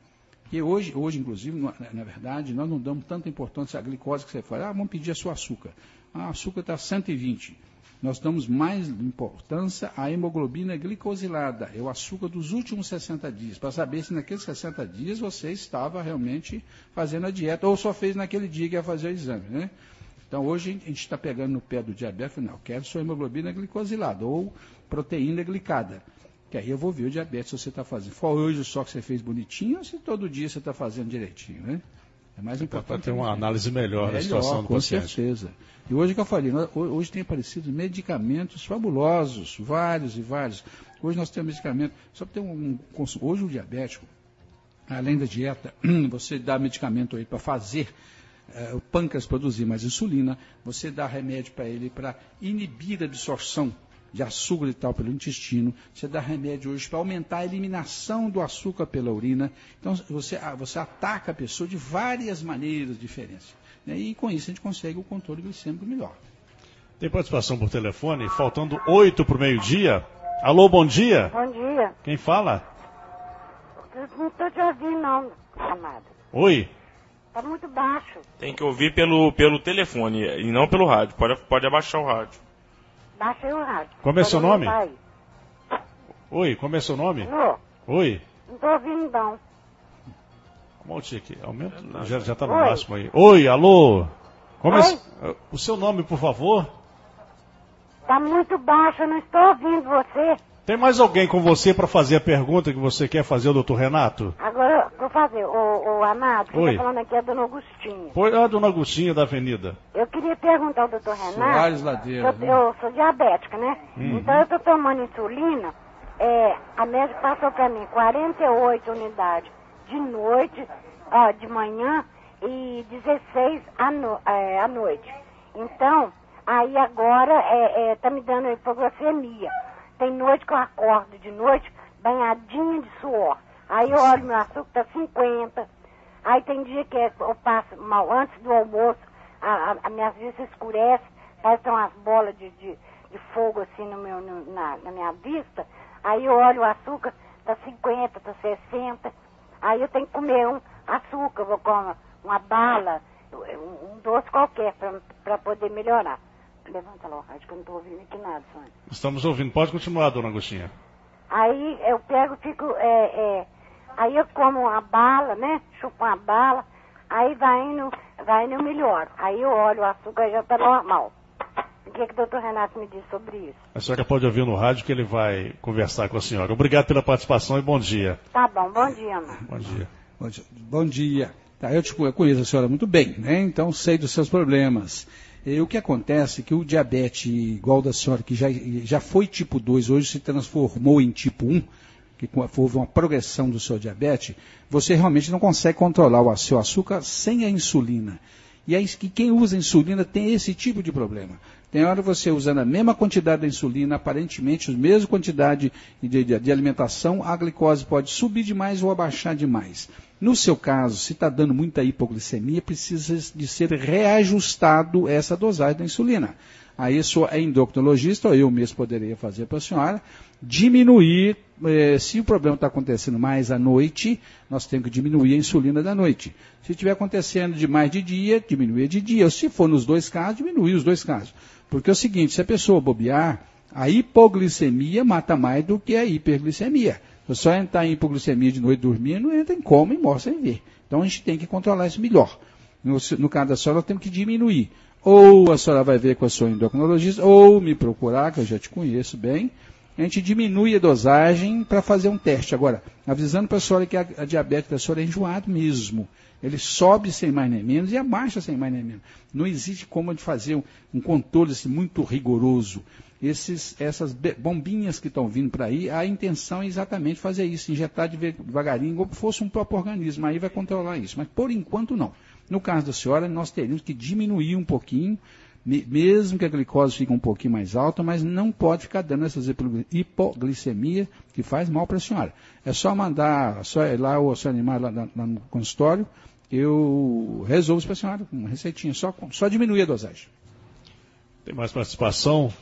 E hoje, inclusive, na verdade, nós não damos tanta importância à glicose que você fala. Vamos pedir a sua açúcar. A açúcar está 120. Nós damos mais importância à hemoglobina glicosilada. É o açúcar dos últimos 60 dias. Para saber se naqueles 60 dias você estava realmente fazendo a dieta. Ou só fez naquele dia que ia fazer o exame, né? Então, hoje a gente está pegando no pé do diabetes. Não, quero sua hemoglobina glicosilada. Ou proteína glicada. Que aí eu vou ver o diabetes se você está fazendo. Foi hoje só que você fez bonitinho ou se todo dia você está fazendo direitinho, né? É mais importante. Para ter uma análise melhor da situação do paciente. Com certeza. E hoje que eu falei, hoje tem aparecido medicamentos fabulosos, vários e vários. Hoje nós temos medicamento, só para ter hoje o diabético, além da dieta, você dá medicamento aí para fazer o pâncreas produzir mais insulina, você dá remédio para ele para inibir a absorção de açúcar e tal pelo intestino, você dá remédio hoje para aumentar a eliminação do açúcar pela urina. Então você ataca a pessoa de várias maneiras diferentes. Né? E com isso a gente consegue o controle glicêmico melhor. Tem participação por telefone, faltando 8 para o meio-dia. Alô, bom dia. Bom dia. Quem fala? Eu não estou te ouvindo não, chamada. Oi. Está muito baixo. Tem que ouvir pelo telefone e não pelo rádio. Pode abaixar o rádio. Baixei o rádio. Como é seu nome? Oi, como é seu nome? Alô? Oi. Não estou ouvindo não. Aumente aqui, aumenta. Já está no máximo aí. Oi, alô. Oi? O seu nome, por favor? Está muito baixo, eu não estou ouvindo você. Tem mais alguém com você para fazer a pergunta que você quer fazer ao doutor Renato? Agora, vou fazer. O Amado, que Oi. está falando aqui é a Dona Agostinha. Foi a Dona Agostinha da Avenida. Eu queria perguntar ao doutor Renato. Soares Ladeira. Eu sou diabética, né? Então eu estou tomando insulina. A médica passou para mim 48 unidades de noite, de manhã e 16 à noite. Então, aí agora está me dando hipoglicemia. Tem noite que eu acordo de noite banhadinha de suor. Aí eu olho meu açúcar, tá 50. Aí tem dia que eu passo mal antes do almoço, a minha vista escurece, parece que tem umas bolas de fogo assim na minha vista. Aí eu olho o açúcar, tá 50, tá 60. Aí eu tenho que comer um açúcar, vou comer uma bala, um doce qualquer para poder melhorar. Levanta lá o rádio, que eu não estou ouvindo aqui nada, Sônia. Estamos ouvindo. Pode continuar, dona Agostinha. Aí eu pego, fico, aí eu como uma bala, né? Chupo uma bala, aí vai indo, eu melhoro. Aí eu olho, o açúcar já está normal. O que o doutor Renato me disse sobre isso? A senhora pode ouvir no rádio que ele vai conversar com a senhora. Obrigado pela participação e bom dia. Tá bom, bom dia, mãe. Bom dia. Bom dia. Tá, eu conheço a senhora muito bem, né? Então sei dos seus problemas. E o que acontece é que o diabetes, igual da senhora, que já foi tipo 2, hoje se transformou em tipo 1, que houve uma progressão do seu diabetes, você realmente não consegue controlar o seu açúcar sem a insulina. E aí, quem usa insulina tem esse tipo de problema. Tem hora você usando a mesma quantidade de insulina, aparentemente a mesma quantidade de alimentação, a glicose pode subir demais ou abaixar demais. No seu caso, se está dando muita hipoglicemia, precisa de ser reajustado essa dosagem da insulina. Aí a endocrinologista, ou eu mesmo poderia fazer para a senhora, diminuir, se o problema está acontecendo mais à noite, nós temos que diminuir a insulina da noite. Se estiver acontecendo de mais de dia, diminuir de dia. Ou se for nos dois casos, diminuir os dois casos. Porque é o seguinte, se a pessoa bobear, a hipoglicemia mata mais do que a hiperglicemia. Se só entrar em hipoglicemia de noite dormindo, entra em coma e morre sem ver. Então a gente tem que controlar isso melhor. No caso da senhora, nós temos que diminuir. Ou a senhora vai ver com a sua endocrinologista, ou me procurar, que eu já te conheço bem. A gente diminui a dosagem para fazer um teste. Agora, avisando para a senhora que a diabetes da senhora é enjoado mesmo. Ele sobe sem mais nem menos e abaixa sem mais nem menos. Não existe como de fazer um controle assim, muito rigoroso. Essas bombinhas que estão vindo para aí, a intenção é exatamente fazer isso, injetar devagarinho, como se fosse um próprio organismo, aí vai controlar isso. Mas por enquanto não. No caso da senhora, nós teríamos que diminuir um pouquinho, mesmo que a glicose fique um pouquinho mais alta, mas não pode ficar dando essas hipoglicemia que faz mal para a senhora. É só mandar, só ir lá ou só animar lá no consultório, eu resolvo isso para a senhora, com uma receitinha, só diminuir a dosagem. Tem mais participação,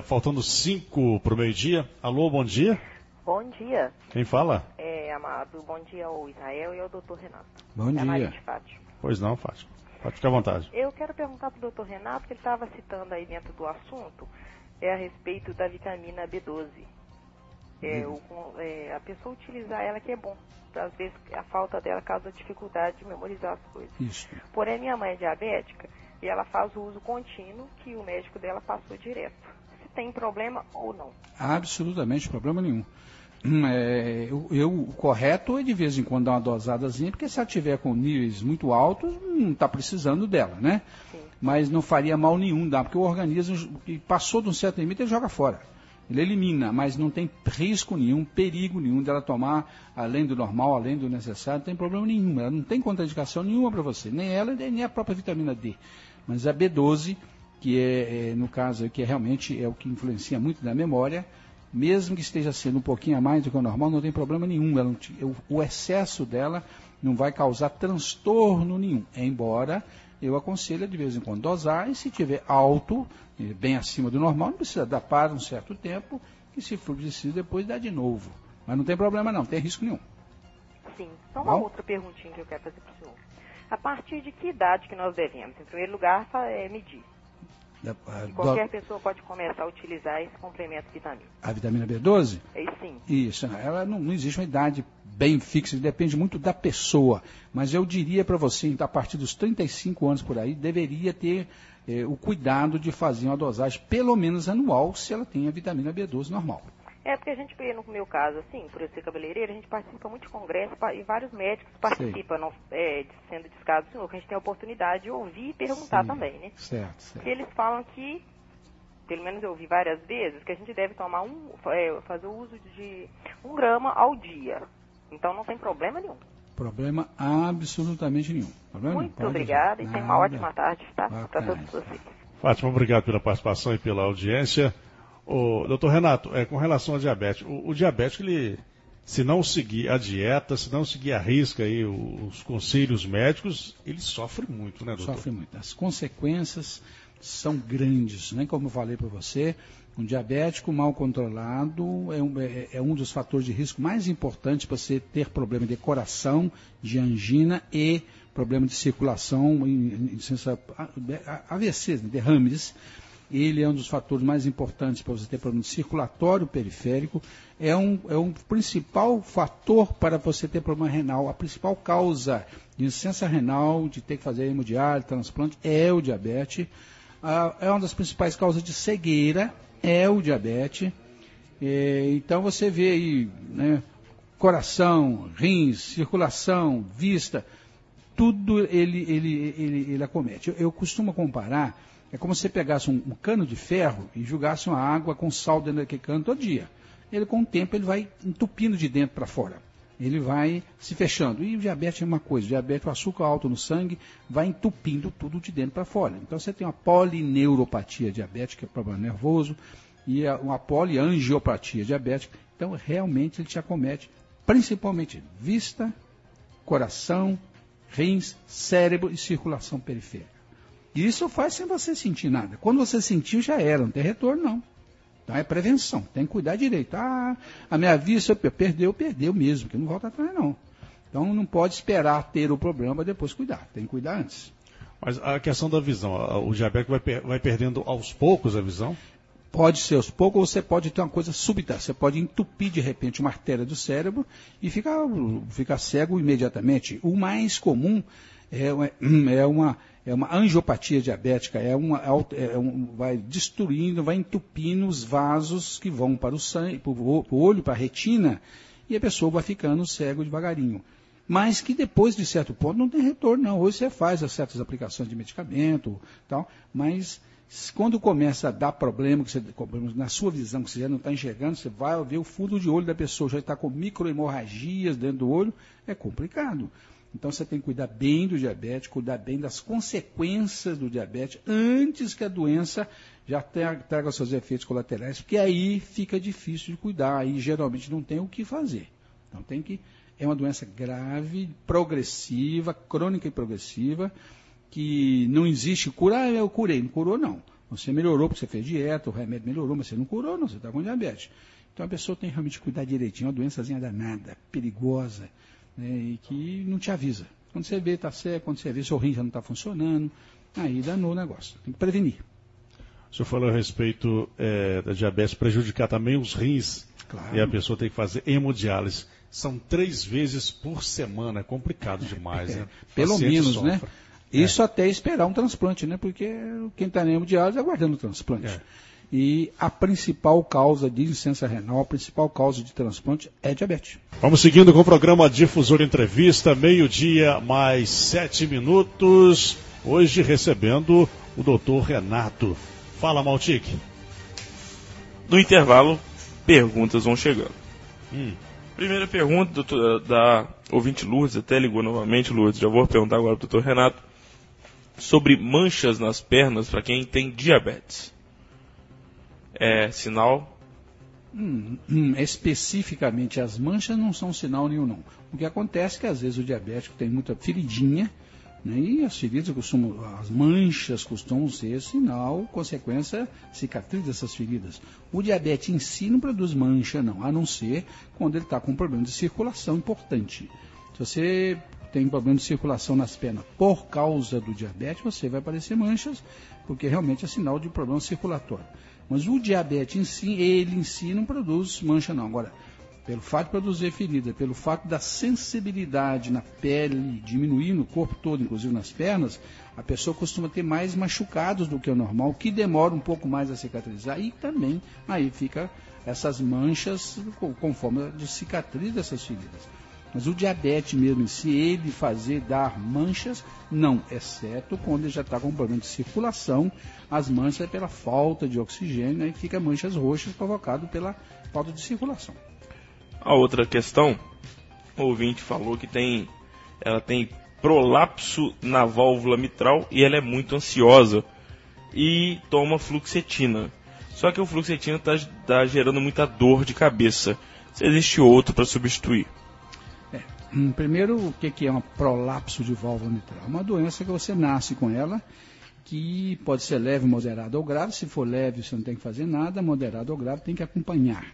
faltando 5 para o meio-dia. Alô, bom dia. Bom dia. Quem fala? Amado, bom dia ao Israel e ao doutor Renato. Bom dia. Maria de Fátima. Pois não, Fátima. Pode ficar à vontade. Eu quero perguntar para o doutor Renato, que ele estava citando aí dentro do assunto, a respeito da vitamina B12. A pessoa utilizar ela que é bom. Às vezes a falta dela causa dificuldade de memorizar as coisas. Isso. Porém, minha mãe é diabética e ela faz o uso contínuo que o médico dela passou direto. Se tem problema ou não? Absolutamente, problema nenhum. O correto é de vez em quando dar uma dosadazinha, porque se ela tiver com níveis muito altos, não está precisando dela, né? Sim. Mas não faria mal nenhum, porque o organismo que passou de um certo limite, ele joga fora. Ele elimina, mas não tem risco nenhum, perigo nenhum dela tomar além do normal, além do necessário, não tem problema nenhum. Ela não tem contraindicação nenhuma para você, nem ela, nem a própria vitamina D. Mas a B12, que no caso, que realmente é o que influencia muito na memória, mesmo que esteja sendo um pouquinho a mais do que o normal, não tem problema nenhum. O excesso dela não vai causar transtorno nenhum, embora eu aconselho de vez em quando dosar, e se tiver alto, bem acima do normal, não precisa dar para um certo tempo, e se for preciso, depois dá de novo. Mas não tem problema não, tem risco nenhum. Sim. Só uma outra perguntinha que eu quero fazer para o senhor. A partir de que idade que nós devemos, em primeiro lugar, medir? Qualquer pessoa pode começar a utilizar esse complemento vitamínico. A vitamina B12? Sim. Isso, ela não existe uma idade bem fixa, depende muito da pessoa. Mas eu diria para você, a partir dos 35 anos por aí, deveria ter o cuidado de fazer uma dosagem pelo menos anual, se ela tem a vitamina B12 normal. Porque a gente, no meu caso, assim, por eu ser cabeleireira, a gente participa muito de congresso e vários médicos participam, sendo descaso do senhor, que a gente tem a oportunidade de ouvir e perguntar também, né? Certo. Porque eles falam que, pelo menos eu ouvi várias vezes, que a gente deve tomar fazer o uso de 1 grama ao dia. Então não tem problema nenhum. Problema absolutamente nenhum. Muito obrigada e tenha uma ótima tarde, tá? Para todos vocês. Fátima, obrigado pela participação e pela audiência. Doutor Renato, com relação ao diabetes, o diabético, ele, se não seguir a dieta, se não seguir a risca aí os conselhos médicos, ele sofre muito, né, doutor? Sofre muito. As consequências são grandes, né? Como eu falei para você, um diabético mal controlado é um dos fatores de risco mais importantes para você ter problema de coração, de angina e problema de circulação, AVC, derrames. ele é um dos fatores mais importantes para você ter problema circulatório periférico, é um principal fator para você ter problema renal. A principal causa de insuficiência renal, de ter que fazer hemodiálise, transplante, é o diabetes. É uma das principais causas de cegueira, é o diabetes. Então você vê aí, né, coração, rins, circulação, vista, tudo ele acomete. Eu costumo comparar, é como se você pegasse um cano de ferro e jogasse uma água com sal dentro daquele cano todo dia. Ele, com o tempo, ele vai entupindo de dentro para fora. Ele vai se fechando. E o diabetes é uma coisa, o diabetes, o açúcar alto no sangue, vai entupindo tudo de dentro para fora. Então você tem uma polineuropatia diabética, que é problema nervoso, e uma poliangiopatia diabética. Então, realmente, ele te acomete, principalmente vista, coração, rins, cérebro e circulação periférica. E isso faz sem você sentir nada. Quando você sentiu, já era, não tem retorno, não. Então é prevenção, tem que cuidar direito. A minha vista perdeu mesmo, que não volta atrás, não. Então não pode esperar ter o problema para depois cuidar, tem que cuidar antes. Mas a questão da visão, o diabético vai perdendo aos poucos a visão? Pode ser aos poucos, ou você pode ter uma coisa súbita. Você pode entupir de repente uma artéria do cérebro e ficar cego imediatamente. O mais comum é uma angiopatia diabética, vai destruindo, vai entupindo os vasos que vão para o sangue, para o olho, para a retina, e a pessoa vai ficando cego devagarinho. Mas que depois de certo ponto não tem retorno, não. Hoje você faz certas aplicações de medicamento, tal, mas quando começa a dar problema na sua visão, que você já não está enxergando, você vai ver o fundo de olho da pessoa, já está com microhemorragias dentro do olho, é complicado. Então você tem que cuidar bem do diabetes, cuidar bem das consequências do diabetes, antes que a doença já traga seus efeitos colaterais, porque aí fica difícil de cuidar, aí geralmente não tem o que fazer. Então é uma doença grave, progressiva, crônica e progressiva, que não existe cura. Eu curei, não curou não. Você melhorou porque você fez dieta, o remédio melhorou, mas você não curou não, você está com diabetes. Então a pessoa tem que realmente cuidar direitinho, é uma doençazinha danada, perigosa, né, e que não te avisa. Quando você vê, está cego, quando você vê, seu rim já não está funcionando, aí danou o negócio. Tem que prevenir. O senhor falou a respeito da diabetes prejudicar também os rins, claro. E a pessoa tem que fazer hemodiálise. São 3 vezes por semana, é complicado demais, né? Pelo menos, sofre, né? Isso até esperar um transplante, né? Porque quem está em hemodiálise é aguardando o transplante. E a principal causa de insuficiência renal, a principal causa de transplante é diabetes. Vamos seguindo com o programa Difusor Entrevista, 12h mais 7 minutos. Hoje recebendo o Dr. Renato. Fala, Maltic. No intervalo, perguntas vão chegando. Primeira pergunta da ouvinte Lourdes, até ligou novamente, Lourdes. Já vou perguntar agora para o Dr. Renato sobre manchas nas pernas para quem tem diabetes. É sinal? Especificamente as manchas não são sinal nenhum, não. O que acontece é que às vezes o diabético tem muita feridinha, né, e as manchas costumam ser sinal, consequência, cicatriz dessas feridas. O diabetes em si não produz mancha, não, a não ser quando ele está com um problema de circulação importante. Se você tem problema de circulação nas pernas por causa do diabetes, você vai aparecer manchas, porque realmente é sinal de problema circulatório. Mas o diabetes em si, ele em si não produz mancha, não. Agora, pelo fato de produzir ferida, pelo fato da sensibilidade na pele diminuir no corpo todo, inclusive nas pernas, a pessoa costuma ter mais machucados do que o normal, que demora um pouco mais a cicatrizar, e também aí fica essas manchas conforme a cicatriz dessas feridas. Mas o diabetes mesmo em si, ele dar manchas, não, exceto quando ele já está com um problema de circulação, as manchas é pela falta de oxigênio, aí fica manchas roxas provocadas pela falta de circulação. A outra questão, o ouvinte falou que ela tem prolapso na válvula mitral e ela é muito ansiosa e toma fluoxetina. Só que o fluoxetina está gerando muita dor de cabeça. Se existe outro para substituir? Primeiro, o que é um prolapso de válvula mitral? Uma doença que você nasce com ela, que pode ser leve, moderada ou grave. Se for leve, você não tem que fazer nada. Moderado ou grave, tem que acompanhar.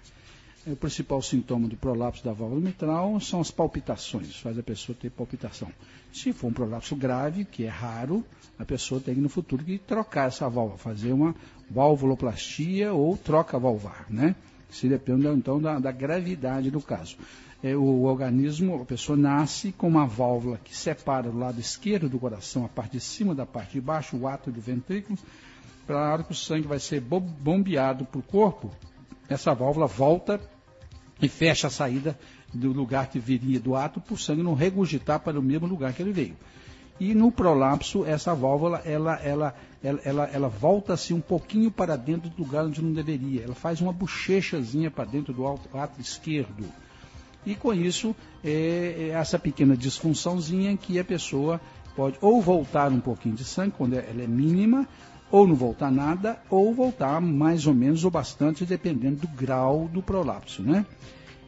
O principal sintoma do prolapso da válvula mitral são as palpitações, faz a pessoa ter palpitação. Se for um prolapso grave, que é raro, a pessoa tem no futuro que trocar essa válvula, fazer uma valvuloplastia ou troca valvar, né? Se depende então da gravidade do caso. O organismo, a pessoa nasce com uma válvula que separa o lado esquerdo do coração, a parte de cima da parte de baixo, o átrio do ventrículo. Para a hora que o sangue vai ser bombeado para o corpo, essa válvula volta e fecha a saída do lugar que viria do átrio para o sangue não regurgitar para o mesmo lugar que ele veio. E no prolapso, essa válvula, ela volta-se um pouquinho para dentro do lugar onde não deveria. Ela faz uma bochechazinha para dentro do átrio esquerdo. E com isso, essa pequena disfunçãozinha que a pessoa pode ou voltar um pouquinho de sangue, quando ela é mínima, ou não voltar nada, ou voltar mais ou menos ou bastante, dependendo do grau do prolapso, né?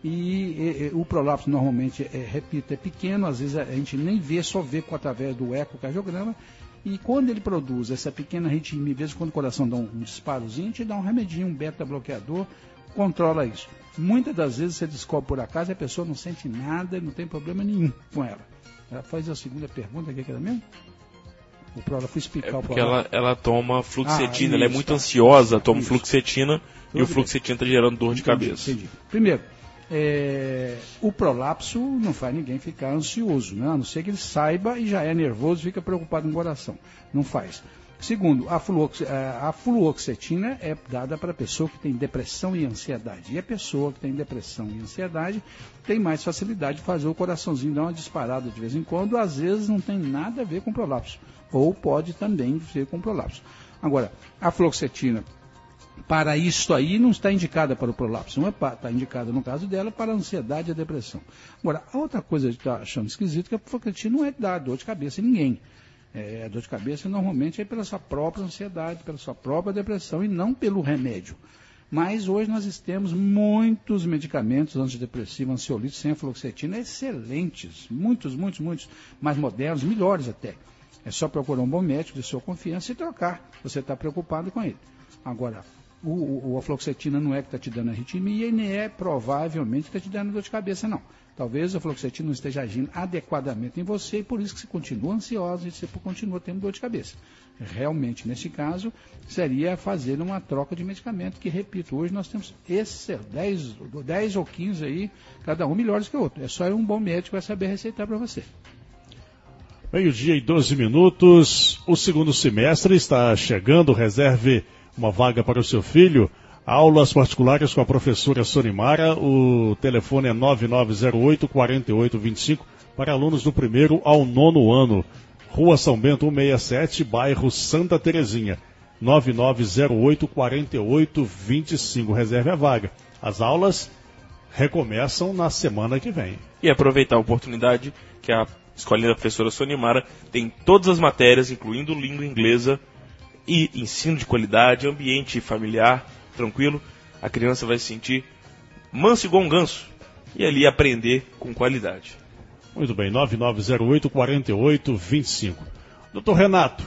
E o prolapso normalmente, repito, é pequeno, às vezes a gente nem vê, só vê através do ecocardiograma, e quando ele produz essa pequena arritmia, às vezes quando o coração dá um disparozinho, a gente dá um remedinho, um beta-bloqueador, controla isso. Muitas das vezes você descobre por acaso e a pessoa não sente nada, não tem problema nenhum com ela. Ela faz a segunda pergunta, que era mesmo? Ela foi explicar porque ela toma fluoxetina, ela é muito ansiosa, toma fluoxetina e o fluoxetina está gerando dor de cabeça. Entendi. Primeiro, o prolapso não faz ninguém ficar ansioso, né? A não ser que ele saiba e já é nervoso, fica preocupado com o coração. Não faz. Segundo, a fluoxetina é dada para a pessoa que tem depressão e ansiedade. E a pessoa que tem depressão e ansiedade tem mais facilidade de fazer o coraçãozinho dar uma disparada de vez em quando, às vezes não tem nada a ver com prolapso. Ou pode também ser com prolapso. Agora, a fluoxetina, para isso aí, não está indicada para o prolapso. Não está indicada, no caso dela, para a ansiedade e a depressão. Agora, a outra coisa que está achando esquisito é que a fluoxetina não é dar dor de cabeça em ninguém. A dor de cabeça normalmente é pela sua própria ansiedade, pela sua própria depressão e não pelo remédio. Mas hoje nós temos muitos medicamentos antidepressivos, ansiolíticos sem a fluoxetina excelentes, muitos, mais modernos, melhores até. É só procurar um bom médico de sua confiança e trocar, você está preocupado com ele. Agora, a fluoxetina não é que está te dando arritmia e nem é provavelmente que está te dando dor de cabeça, não. Talvez a fluoxetina não esteja agindo adequadamente em você e por isso que você continua ansiosa e você continua tendo dor de cabeça. Realmente, nesse caso, seria fazer uma troca de medicamento, que, repito, hoje nós temos 10 ou 15 aí, cada um melhores que o outro. É só um bom médico que vai saber receitar para você. 12:12, o segundo semestre está chegando, reserve uma vaga para o seu filho. Aulas particulares com a professora Sonimara, o telefone é 9908-4825 para alunos do 1º ao 9º ano. Rua São Bento 167, bairro Santa Terezinha, 9908-4825. Reserve a vaga. As aulas recomeçam na semana que vem. E aproveitar a oportunidade que a Escolinha da Professora Sonimara tem todas as matérias, incluindo língua inglesa e ensino de qualidade, ambiente familiar, tranquilo. A criança vai se sentir manso igual um ganso e ali aprender com qualidade. Muito bem, 9908-4825. Doutor Renato,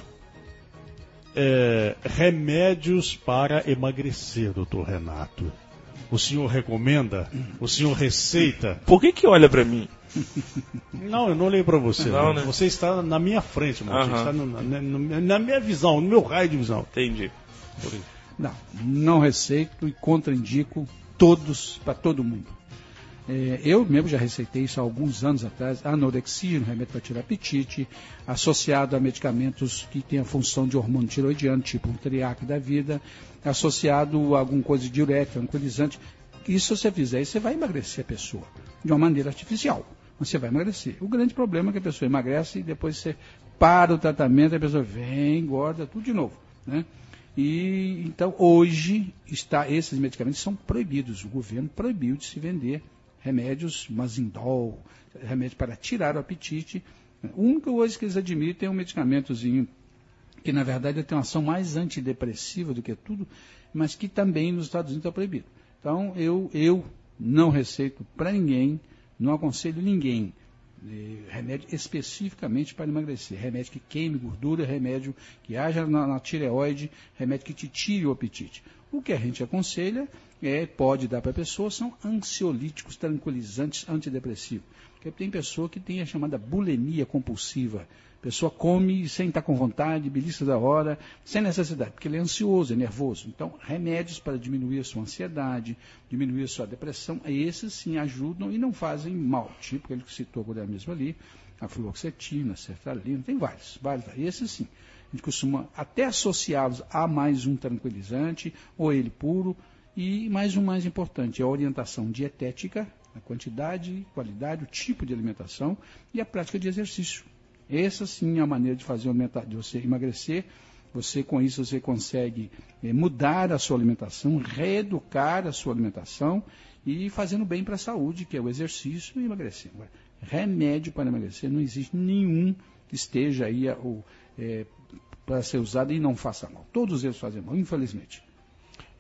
remédios para emagrecer, doutor Renato. O senhor recomenda? O senhor receita? Por que olha para mim? Não, eu não olhei para você. Não, né? Você está na minha frente, Montinho. Está na minha visão, no meu raio de visão. Entendi. Não receito e contraindico todos, para todo mundo. Eu mesmo já receitei isso há alguns anos atrás, anorexia, um remédio para tirar apetite, associado a medicamentos que têm a função de hormônio tiroidiano, tipo um triac da vida, associado a alguma coisa de diurético, tranquilizante. Isso se você fizer, você vai emagrecer a pessoa, de uma maneira artificial, mas você vai emagrecer. O grande problema é que a pessoa emagrece e depois você para o tratamento, a pessoa vem, engorda, tudo de novo, né? E então hoje esses medicamentos são proibidos, o governo proibiu de se vender remédios, Mazindol, remédio para tirar o apetite. O único hoje que eles admitem é um medicamentozinho que na verdade tem uma ação mais antidepressiva do que tudo, mas que também nos Estados Unidos está proibido. Então eu não receito para ninguém, não aconselho ninguém remédio especificamente para emagrecer, remédio que queime gordura, remédio que haja na tireoide, remédio que te tire o apetite. O que a gente aconselha pode dar para a pessoa são ansiolíticos, tranquilizantes, antidepressivos. Porque tem pessoa que tem a chamada bulimia compulsiva. A pessoa come sem estar com vontade, belisca da hora, sem necessidade, porque ele é ansioso, é nervoso. Então, remédios para diminuir a sua ansiedade, diminuir a sua depressão, esses sim ajudam e não fazem mal. Tipo aquele que citou agora mesmo ali, a fluoxetina, a sertralina, tem vários. Esses sim. A gente costuma até associá-los a mais um tranquilizante, ou ele puro, e mais um mais importante, a orientação dietética, a quantidade, qualidade, o tipo de alimentação e a prática de exercício. Essa sim é a maneira de de você emagrecer. Com isso você consegue mudar a sua alimentação, reeducar a sua alimentação e fazendo bem para a saúde, que é o exercício e emagrecer. Agora, remédio para emagrecer, não existe nenhum que esteja aí para ser usado e não faça mal. Todos eles fazem mal, infelizmente.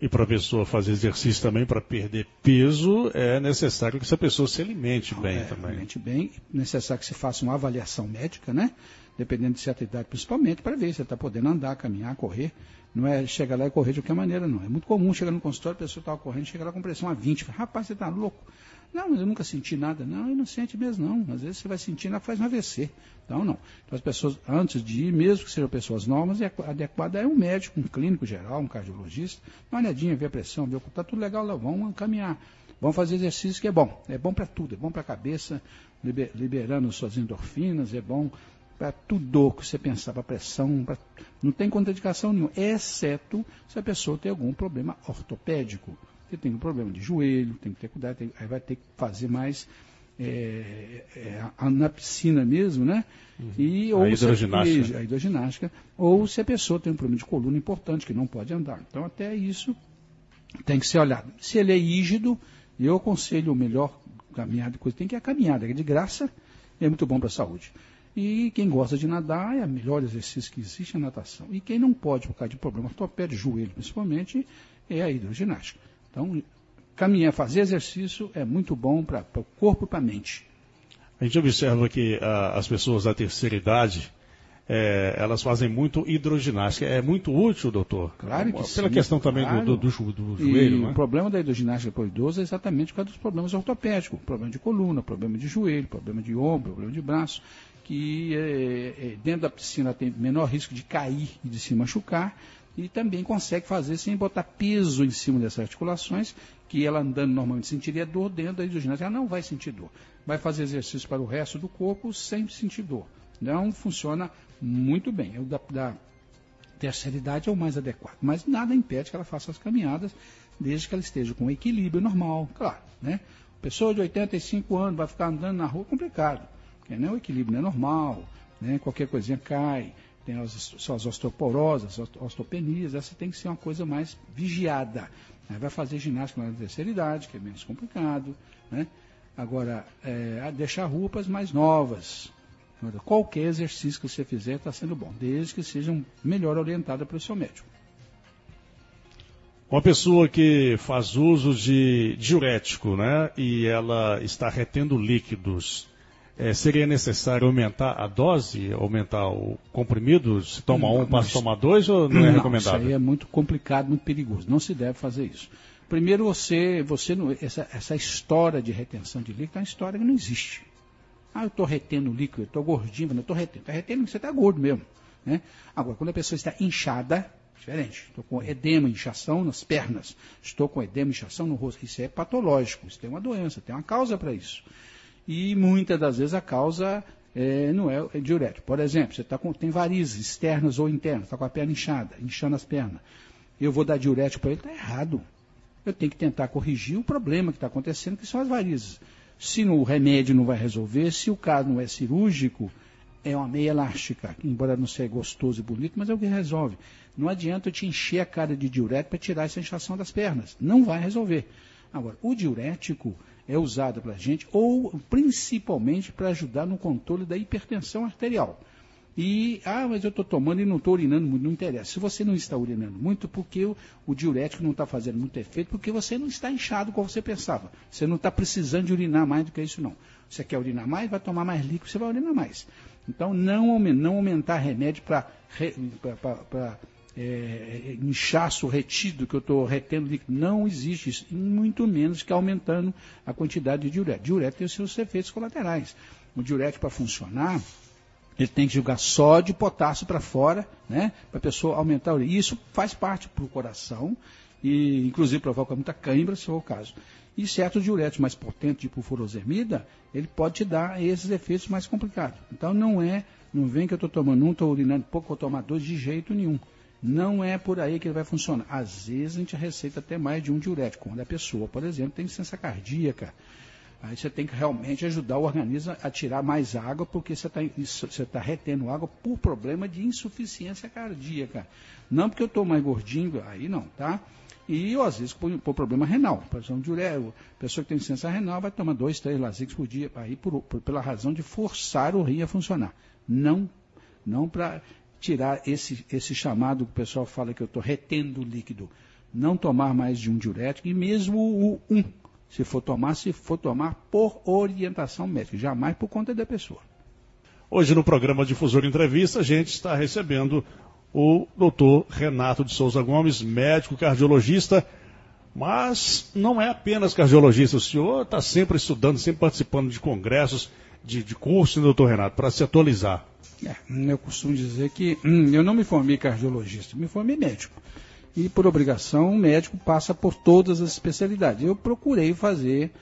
E para a pessoa fazer exercício também, para perder peso, é necessário que essa pessoa se alimente bem também. Alimente bem, necessário que se faça uma avaliação médica, né? Dependendo de certa idade, principalmente, para ver se você está podendo andar, caminhar, correr. Não é chegar lá e correr de qualquer maneira, não. É muito comum chegar no consultório, a pessoa estava correndo, chega lá com pressão a 20. Fala, rapaz, você está louco? Não, mas eu nunca senti nada. Não, eu não sente mesmo, não. Às vezes você vai sentir, faz um AVC. Então, não. Então, as pessoas, antes de ir, mesmo que sejam pessoas novas, adequada é um médico, um clínico geral, um cardiologista, uma olhadinha, ver a pressão, ver o que está tudo legal lá, vamos caminhar. Vamos fazer exercício que é bom para tudo, é bom para a cabeça, liberando suas endorfinas, é bom para tudo que você pensar, para pressão, não tem contraindicação nenhuma, exceto se a pessoa tem algum problema ortopédico. Você tem um problema de joelho, tem que ter cuidado, aí vai ter que fazer mais na piscina mesmo, né? Ou a hidroginástica. A hidroginástica. Ou se a pessoa tem um problema de coluna importante, que não pode andar. Então, até isso tem que ser olhado. Se ele é rígido, eu aconselho o melhor caminhada, tem que ir a caminhada, que é de graça e é muito bom para a saúde. E quem gosta de nadar, é o melhor exercício que existe a natação. E quem não pode, por causa de problema ortopédico, joelho principalmente, é a hidroginástica. Então, caminhar, fazer exercício é muito bom para o corpo e para a mente. A gente observa que as pessoas da terceira idade, elas fazem muito hidroginástica. É muito útil, doutor? Claro que sim. Pela questão também do joelho, né? O problema da hidroginástica para o idoso é exatamente por causa dos problemas ortopédicos. Problema de coluna, problema de joelho, problema de ombro, problema de braço, que dentro da piscina tem menor risco de cair e de se machucar, e também consegue fazer sem botar peso em cima dessas articulações, que ela andando normalmente sentiria dor, dentro da hidroginástica ela não vai sentir dor. Vai fazer exercício para o resto do corpo sem sentir dor. Então funciona muito bem. O da terceira idade é o mais adequado, mas nada impede que ela faça as caminhadas, desde que ela esteja com equilíbrio normal, claro, né? Pessoa de 85 anos vai ficar andando na rua, complicado, porque o equilíbrio não é normal, né? Qualquer coisinha cai, tem as osteoporoses, as osteopenias, essa tem que ser uma coisa mais vigiada. Vai fazer ginástica na terceira idade, que é menos complicado, né? Agora, deixar roupas mais novas. Qualquer exercício que você fizer está sendo bom, desde que seja melhor orientada para o seu médico. Uma pessoa que faz uso de diurético, né, e ela está retendo líquidos, seria necessário aumentar a dose, aumentar o comprimido? Se toma passa a tomar 2 ou não é recomendável? Isso aí é muito complicado, muito perigoso. Não se deve fazer isso. Primeiro, essa história de retenção de líquido é uma história que não existe. Eu estou retendo líquido, eu estou gordinho, não estou retendo. Está retendo porque você está gordo mesmo, né? Agora, quando a pessoa está inchada, diferente. Estou com edema, inchação nas pernas. Estou com edema, inchação no rosto. Isso é patológico, isso tem uma doença, tem uma causa para isso. E muitas das vezes a causa não é diurético. Por exemplo, você tem varizes externas ou internas, está com a perna inchada, inchando as pernas. Eu vou dar diurético para ele, está errado. Eu tenho que tentar corrigir o problema que está acontecendo, que são as varizes. Se o remédio não vai resolver, se o caso não é cirúrgico, é uma meia elástica, embora não seja gostoso e bonito, mas é o que resolve. Não adianta eu te encher a cara de diurético para tirar essa inchação das pernas. Não vai resolver. Agora, o diurético é usado para a gente, ou principalmente para ajudar no controle da hipertensão arterial. Mas eu estou tomando e não estou urinando muito, não interessa. Se você não está urinando muito, porque o diurético não está fazendo muito efeito, porque você não está inchado como você pensava. Você não está precisando de urinar mais do que isso, não. Você quer urinar mais, vai tomar mais líquido, você vai urinar mais. Então, não aumentar remédio para inchaço retido, que eu estou retendo líquido. Não existe isso, e muito menos que aumentando a quantidade de diurético. Diurético tem os seus efeitos colaterais. O diurético, para funcionar, ele tem que jogar sódio e potássio para fora, né, para a pessoa aumentar a urina. E isso faz parte para o coração, e inclusive provoca muita cãibra, se for o caso. E certos diuréticos mais potentes, tipo furosemida, ele pode te dar esses efeitos mais complicados. Então não vem que eu estou tomando um, estou urinando pouco, vou tomar 2 de jeito nenhum. Não é por aí que ele vai funcionar. Às vezes a gente receita até mais de um diurético. Quando a pessoa, por exemplo, tem insuficiência cardíaca, aí você tem que realmente ajudar o organismo a tirar mais água, porque você está retendo água por problema de insuficiência cardíaca. Não porque eu estou mais gordinho, aí não, tá? E às vezes por problema renal. Por exemplo, diurético, a pessoa que tem insuficiência renal vai tomar 2, 3 Lasix por dia, aí pela razão de forçar o rim a funcionar. Não para tirar esse chamado que o pessoal fala que eu estou retendo líquido. Não tomar mais de um diurético, e mesmo o 1, se for tomar por orientação médica, jamais por conta da pessoa. Hoje no programa Difusor Entrevista, a gente está recebendo o doutor Renato de Souza Gomes, médico cardiologista, mas não é apenas cardiologista. O senhor está sempre estudando, sempre participando de congressos, de cursos, doutor Renato, para se atualizar. Eu costumo dizer que eu não me formei cardiologista, me formei médico. E por obrigação, o médico passa por todas as especialidades. Eu procurei fazer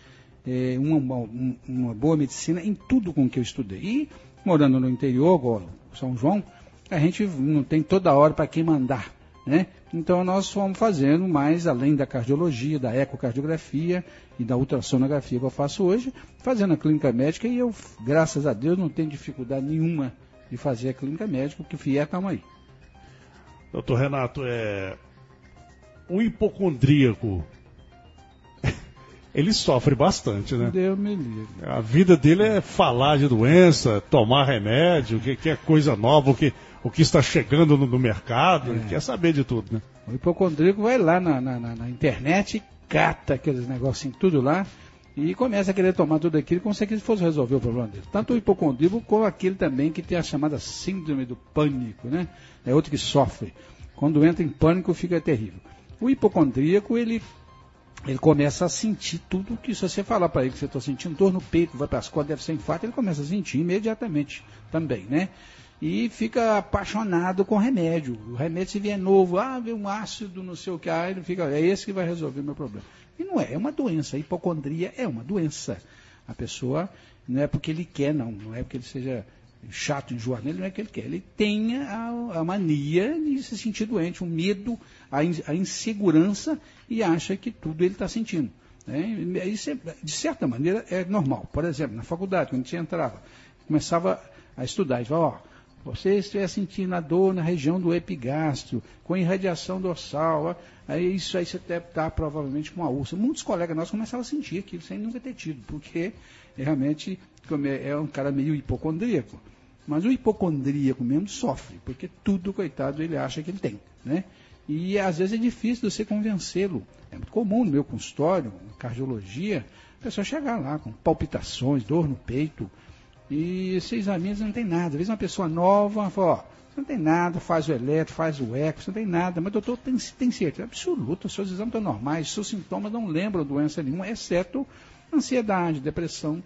uma boa medicina em tudo com que eu estudei. E morando no interior, igual São João, a gente não tem toda hora para quem mandar, né? Então nós fomos fazendo mais, além da cardiologia, da ecocardiografia e da ultrassonografia que eu faço hoje, fazendo a clínica médica, e eu, graças a Deus, não tenho dificuldade nenhuma de fazer a clínica médica, porque vier, estamos aí. Doutor Renato, o hipocondríaco, ele sofre bastante, né? Deus me livre. A vida dele é falar de doença, tomar remédio, que é coisa nova, o que está chegando no mercado, ele quer saber de tudo, né? O hipocondríaco vai lá na internet, cata aqueles negocinhos tudo lá, e começa a querer tomar tudo aquilo como se aquilo fosse resolver o problema dele. Tanto o hipocondríaco como aquele também que tem a chamada síndrome do pânico, né? É outro que sofre. Quando entra em pânico fica terrível. O hipocondríaco, ele começa a sentir tudo que, se você falar para ele que você está sentindo dor no peito, vai para as costas, deve ser infarto, ele começa a sentir imediatamente também, né? E fica apaixonado com remédio. O remédio, se vier novo, vem um ácido, não sei o que, ele fica, é esse que vai resolver o meu problema. E não é uma doença. A hipocondria é uma doença. A pessoa, não é porque ele quer, não é porque ele seja chato, enjoado, ele não é que ele quer. Ele tem a mania de se sentir doente, o medo, a insegurança, e acha que tudo ele está sentindo. Né? Isso, de certa maneira, é normal. Por exemplo, na faculdade, quando você entrava, começava a estudar, e falava, você estiver sentindo a dor na região do epigastro, com irradiação dorsal, isso aí você deve estar provavelmente com uma úlcera. Muitos colegas nossos começavam a sentir aquilo sem nunca ter tido, porque realmente é um cara meio hipocondríaco. Mas o hipocondríaco mesmo sofre, porque tudo, coitado, ele acha que ele tem, né? E às vezes é difícil você convencê-lo. É muito comum no meu consultório, cardiologia, a pessoa chegar lá com palpitações, dor no peito, e você examina, não tem nada. Às vezes uma pessoa nova fala, você não tem nada, faz o eletro, faz o eco, você não tem nada. Mas doutor, tem certeza absoluta, os seus exames estão normais, os seus sintomas não lembram doença nenhuma, exceto ansiedade, depressão.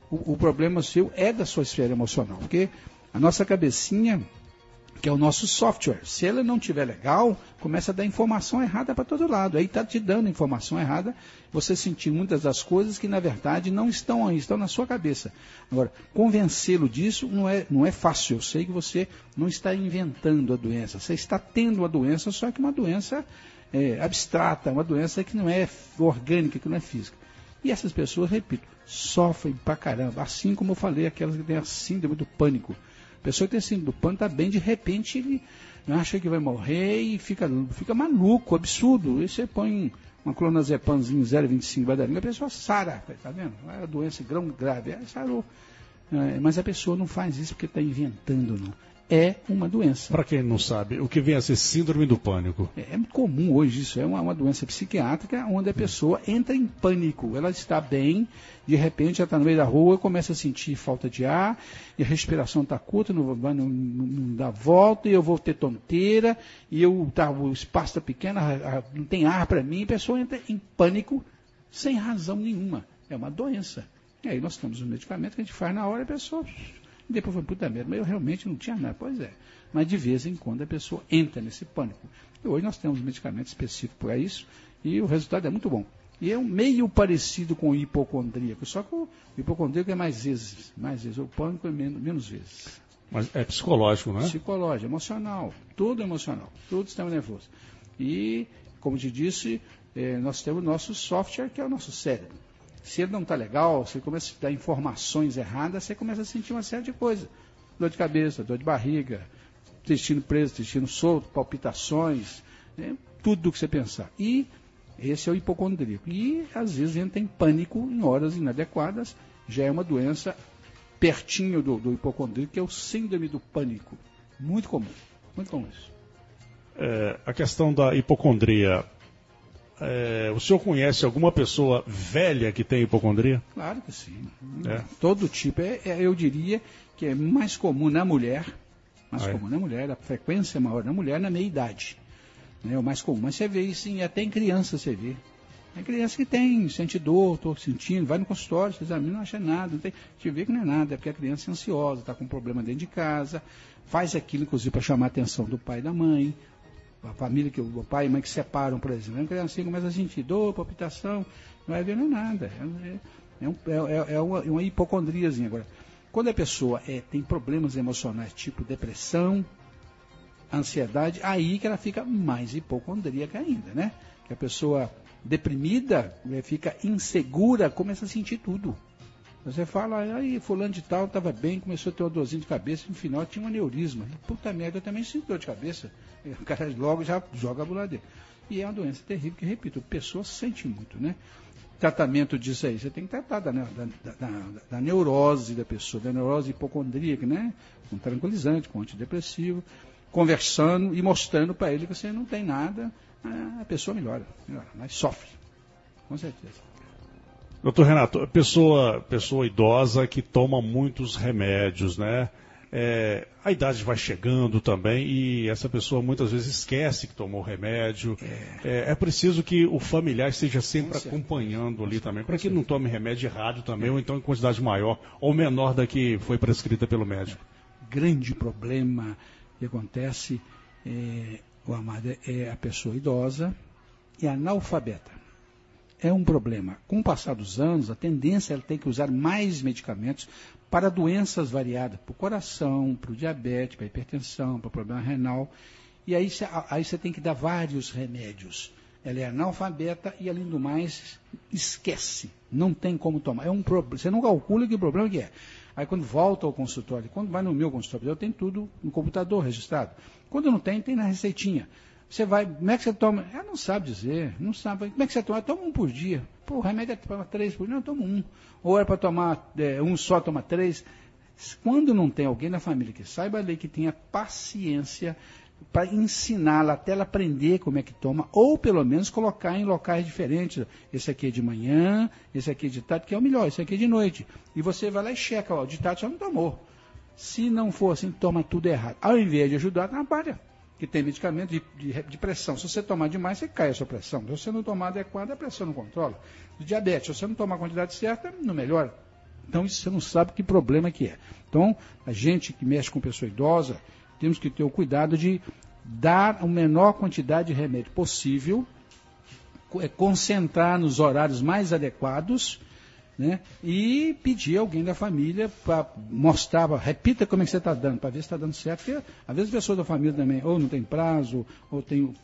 O problema seu é da sua esfera emocional, porque a nossa cabecinha, que é o nosso software, se ela não estiver legal, começa a dar informação errada para todo lado. Aí está te dando informação errada, você sentir muitas das coisas que na verdade não estão aí, estão na sua cabeça. Agora, convencê-lo disso não é fácil. Eu sei que você não está inventando a doença, você está tendo a doença, só que uma doença abstrata, uma doença que não é orgânica, que não é física. E essas pessoas, repito, sofrem pra caramba, assim como eu falei, aquelas que têm a síndrome do pânico. A pessoa que tem síndrome do pânico está bem, de repente ele acha que vai morrer e fica maluco, absurdo. E você põe uma clonazepamzinho 0,25 badalinha, a pessoa sara, tá vendo? É uma doença grave, sarou. Mas a pessoa não faz isso porque está inventando, não. é uma doença. Para quem não sabe, o que vem a ser síndrome do pânico? É muito comum hoje isso, é uma doença psiquiátrica onde a pessoa entra em pânico. Ela está bem, de repente ela está no meio da rua, começa a sentir falta de ar, e a respiração está curta, não dá volta, e eu vou ter tonteira, e o espaço está pequeno, não tem ar para mim, a pessoa entra em pânico sem razão nenhuma. É uma doença. E aí nós temos um medicamento que a gente faz na hora e a pessoa... Depois foi puta merda, mas eu realmente não tinha nada. Pois é. Mas de vez em quando a pessoa entra nesse pânico. E hoje nós temos um medicamento específico para isso e o resultado é muito bom. E é meio parecido com o hipocondríaco, só que o hipocondríaco é mais vezes. O pânico é menos vezes. Mas é psicológico, não é? Psicológico, emocional. Tudo emocional. Tudo sistema nervoso. E, como te disse, nós temos o nosso software, que é o nosso cérebro. Se ele não está legal, você começa a dar informações erradas, você começa a sentir uma série de coisas. Dor de cabeça, dor de barriga, intestino preso, intestino solto, palpitações, tudo o que você pensar. E esse é o hipocondríaco. E às vezes entra em pânico em horas inadequadas, já é uma doença pertinho do hipocondríaco, que é o síndrome do pânico. Muito comum isso. A questão da hipocondria... o senhor conhece alguma pessoa velha que tem hipocondria? Claro que sim. Todo tipo. Eu diria que é mais comum na mulher, a frequência é maior na mulher na meia-idade. É o mais comum. Mas você vê isso até em criança, você vê. É criança que sente dor, estou sentindo, vai no consultório, se examina, não acha nada. Não tem, te vê que não é nada, é porque a criança é ansiosa, está com um problema dentro de casa, faz aquilo, inclusive, para chamar a atenção do pai e da mãe. A família, o pai e a mãe que separam, por exemplo, a criança começa a sentir dor, palpitação, não vai ver nada. É uma hipocondriazinha. Agora, quando a pessoa tem problemas emocionais, tipo depressão, ansiedade, aí que ela fica mais hipocondríaca ainda, né? Que a pessoa deprimida fica insegura, começa a sentir tudo. Você fala, aí fulano de tal estava bem, começou a ter uma dorzinha de cabeça, no final tinha um aneurisma. Puta merda, eu também sinto dor de cabeça. O cara logo já joga a buladeira. E é uma doença terrível, que, repito, a pessoa sente muito, né? Tratamento disso aí, você tem que tratar da neurose da pessoa, da neurose hipocondríaca, né? Com tranquilizante, com antidepressivo, conversando e mostrando para ele que você não tem nada, a pessoa melhora, mas sofre, com certeza. Doutor Renato, pessoa idosa que toma muitos remédios, né? A idade vai chegando também e essa pessoa muitas vezes esquece que tomou remédio. É preciso que o familiar esteja sempre acompanhando ali também, para que ele não tome remédio errado também, ou então em quantidade maior ou menor da que foi prescrita pelo médico. Grande problema que acontece, é a pessoa idosa e analfabeta. É um problema. Com o passar dos anos, a tendência é ela ter que usar mais medicamentos para doenças variadas, para o coração, para o diabetes, para a hipertensão, para o problema renal. E aí você tem que dar vários remédios. Ela é analfabeta e, além do mais, esquece. Não tem como tomar. É um problema. Você não calcula que problema que é. Aí quando volta ao consultório, quando vai no meu consultório, eu tenho tudo no computador registrado. Quando não tem, tem na receitinha. Você vai, como é que você toma? Ela não sabe dizer, não sabe. Como é que você toma? Toma um por dia. Pô, o remédio é para 3 por dia, não, eu tomo um. Ou era para tomar um só, toma 3. Quando não tem alguém na família que saiba ler, que tenha paciência para ensiná-la até ela aprender como é que toma, ou pelo menos colocar em locais diferentes. Esse aqui é de manhã, esse aqui é de tarde, que é o melhor, esse aqui é de noite. E você vai lá e checa, ó, de tarde só não tomou. Se não for assim, toma tudo errado. Ao invés de ajudar, atrapalha. Que tem medicamento de pressão. Se você tomar demais, você cai a sua pressão. Se você não tomar adequado, a pressão não controla. Do diabetes, se você não tomar a quantidade certa, não melhora. Então, isso você não sabe que problema que é. Então, a gente que mexe com pessoa idosa, temos que ter o cuidado de dar a menor quantidade de remédio possível, concentrar nos horários mais adequados, né? E pedir alguém da família para mostrar, repita como é que você está dando, para ver se está dando certo, porque às vezes as pessoas da família também, ou não tem prazo, ou tem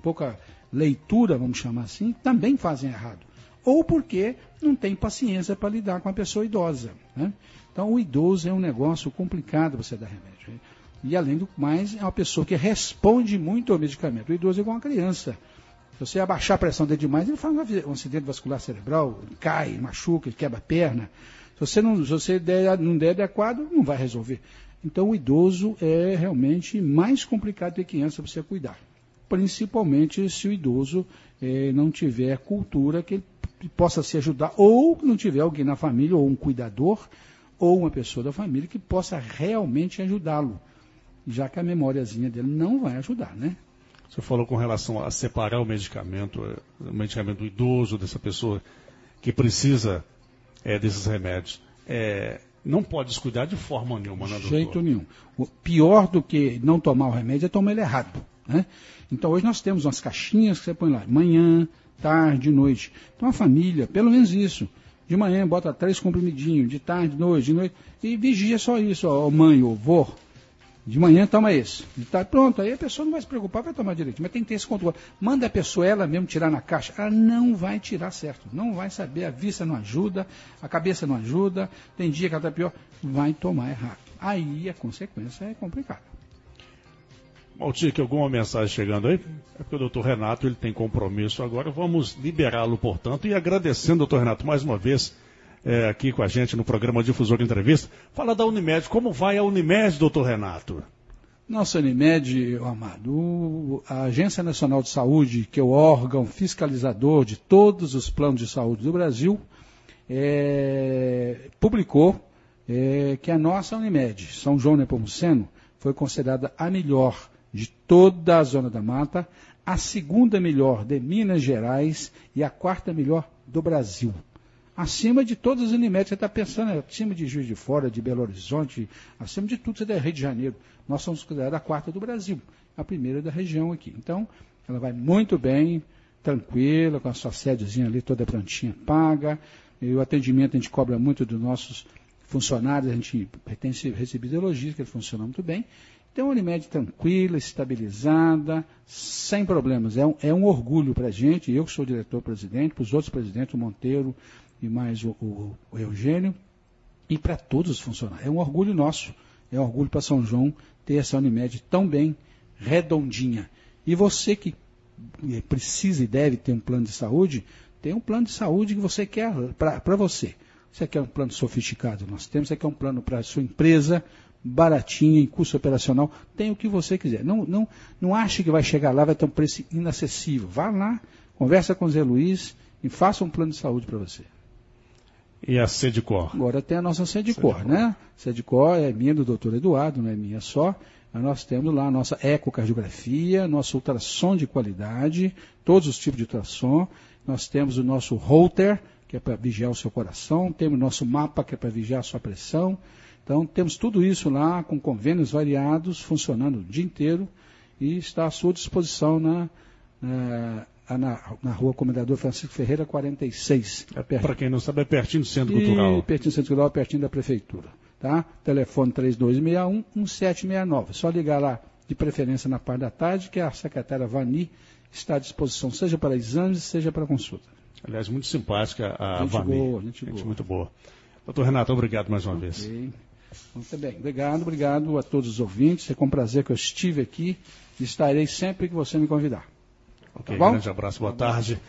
pouca leitura, vamos chamar assim, também fazem errado. Ou porque não tem paciência para lidar com a pessoa idosa, né? Então o idoso é um negócio complicado você dar remédio. E além do mais, é uma pessoa que responde muito ao medicamento. O idoso é igual uma criança. Se você abaixar a pressão dele demais, ele faz um acidente vascular cerebral, ele cai, machuca, ele quebra a perna. Se você não der adequado, não vai resolver. Então o idoso é realmente mais complicado que a criança para você cuidar. Principalmente se o idoso não tiver cultura que ele possa se ajudar, ou não tiver alguém na família, ou um cuidador, ou uma pessoa da família que possa realmente ajudá-lo, já que a memóriazinha dele não vai ajudar, né? Você falou com relação a separar o medicamento do idoso, dessa pessoa que precisa desses remédios. Não pode descuidar de forma nenhuma, né, doutor? De jeito nenhum. O pior do que não tomar o remédio é tomar ele errado, né? Então hoje nós temos umas caixinhas que você põe lá, manhã, tarde, noite. Então a família, pelo menos isso, de manhã bota 3 comprimidinhos, de tarde, de noite, e vigia só isso, ó, mãe ou vô. De manhã toma esse, de tarde, pronto, aí a pessoa não vai se preocupar, vai tomar direito, mas tem que ter esse controle. Manda a pessoa, ela mesmo, tirar na caixa, ela não vai tirar certo, não vai saber, a vista não ajuda, a cabeça não ajuda, tem dia que ela está pior, vai tomar errado. Aí a consequência é complicada. Maltique, alguma mensagem chegando aí? É porque o doutor Renato ele tem compromisso agora, vamos liberá-lo, portanto, e agradecendo, doutor Renato, mais uma vez, aqui com a gente no programa Difusor Entrevista. Fala da Unimed, como vai a Unimed, doutor Renato? Nossa Unimed, amado, a Agência Nacional de Saúde, que é o órgão fiscalizador de todos os planos de saúde do Brasil, publicou que a nossa Unimed, São João Nepomuceno, foi considerada a melhor de toda a Zona da Mata, a segunda melhor de Minas Gerais e a quarta melhor do Brasil. Acima de todas as Unimed, você está pensando, acima de Juiz de Fora, de Belo Horizonte, acima de tudo, você é da Rio de Janeiro. Nós somos considerados a quarta do Brasil, a primeira da região aqui. Então, ela vai muito bem, tranquila, com a sua sedezinha ali toda prontinha, paga. E o atendimento a gente cobra muito dos nossos funcionários, a gente tem recebido elogios, que ele funciona muito bem. Então, a Unimed tranquila, estabilizada, sem problemas. É um orgulho para a gente, eu que sou diretor-presidente, para os outros presidentes, o Monteiro e mais o Eugênio, e para todos os funcionários. É um orgulho nosso, é um orgulho para São João ter essa Unimed tão bem redondinha. E você que precisa e deve ter um plano de saúde, tem um plano de saúde que você quer para você. Você quer um plano sofisticado? Nós temos. Você quer um plano para a sua empresa, baratinho, em custo operacional? Tem o que você quiser. Não ache que vai chegar lá, vai ter um preço inacessível. Vá lá, conversa com o Zé Luiz e faça um plano de saúde para você. E a Sedicor? Agora tem a nossa Sedicor, né? Sedicor é minha, do doutor Eduardo, não é minha só. Nós temos lá a nossa ecocardiografia, nosso ultrassom de qualidade, todos os tipos de ultrassom. Nós temos o nosso Holter, que é para vigiar o seu coração. Temos o nosso mapa, que é para vigiar a sua pressão. Então, temos tudo isso lá, com convênios variados, funcionando o dia inteiro. E está à sua disposição na Rua Comendador Francisco Ferreira, 46. Para quem não sabe, é pertinho do Centro Cultural. Pertinho do Centro Cultural, pertinho da Prefeitura. Tá? Telefone 3261-1769. Só ligar lá, de preferência na parte da tarde, que a secretária Vani está à disposição, seja para exames, seja para consulta. Aliás, muito simpática a gente Vani. Boa, gente boa. Muito boa. Doutor Renato, obrigado mais uma vez. Muito bem. Obrigado a todos os ouvintes. É com prazer que eu estive aqui e estarei sempre que você me convidar. Ok, Tá bom? Grande abraço, boa tarde.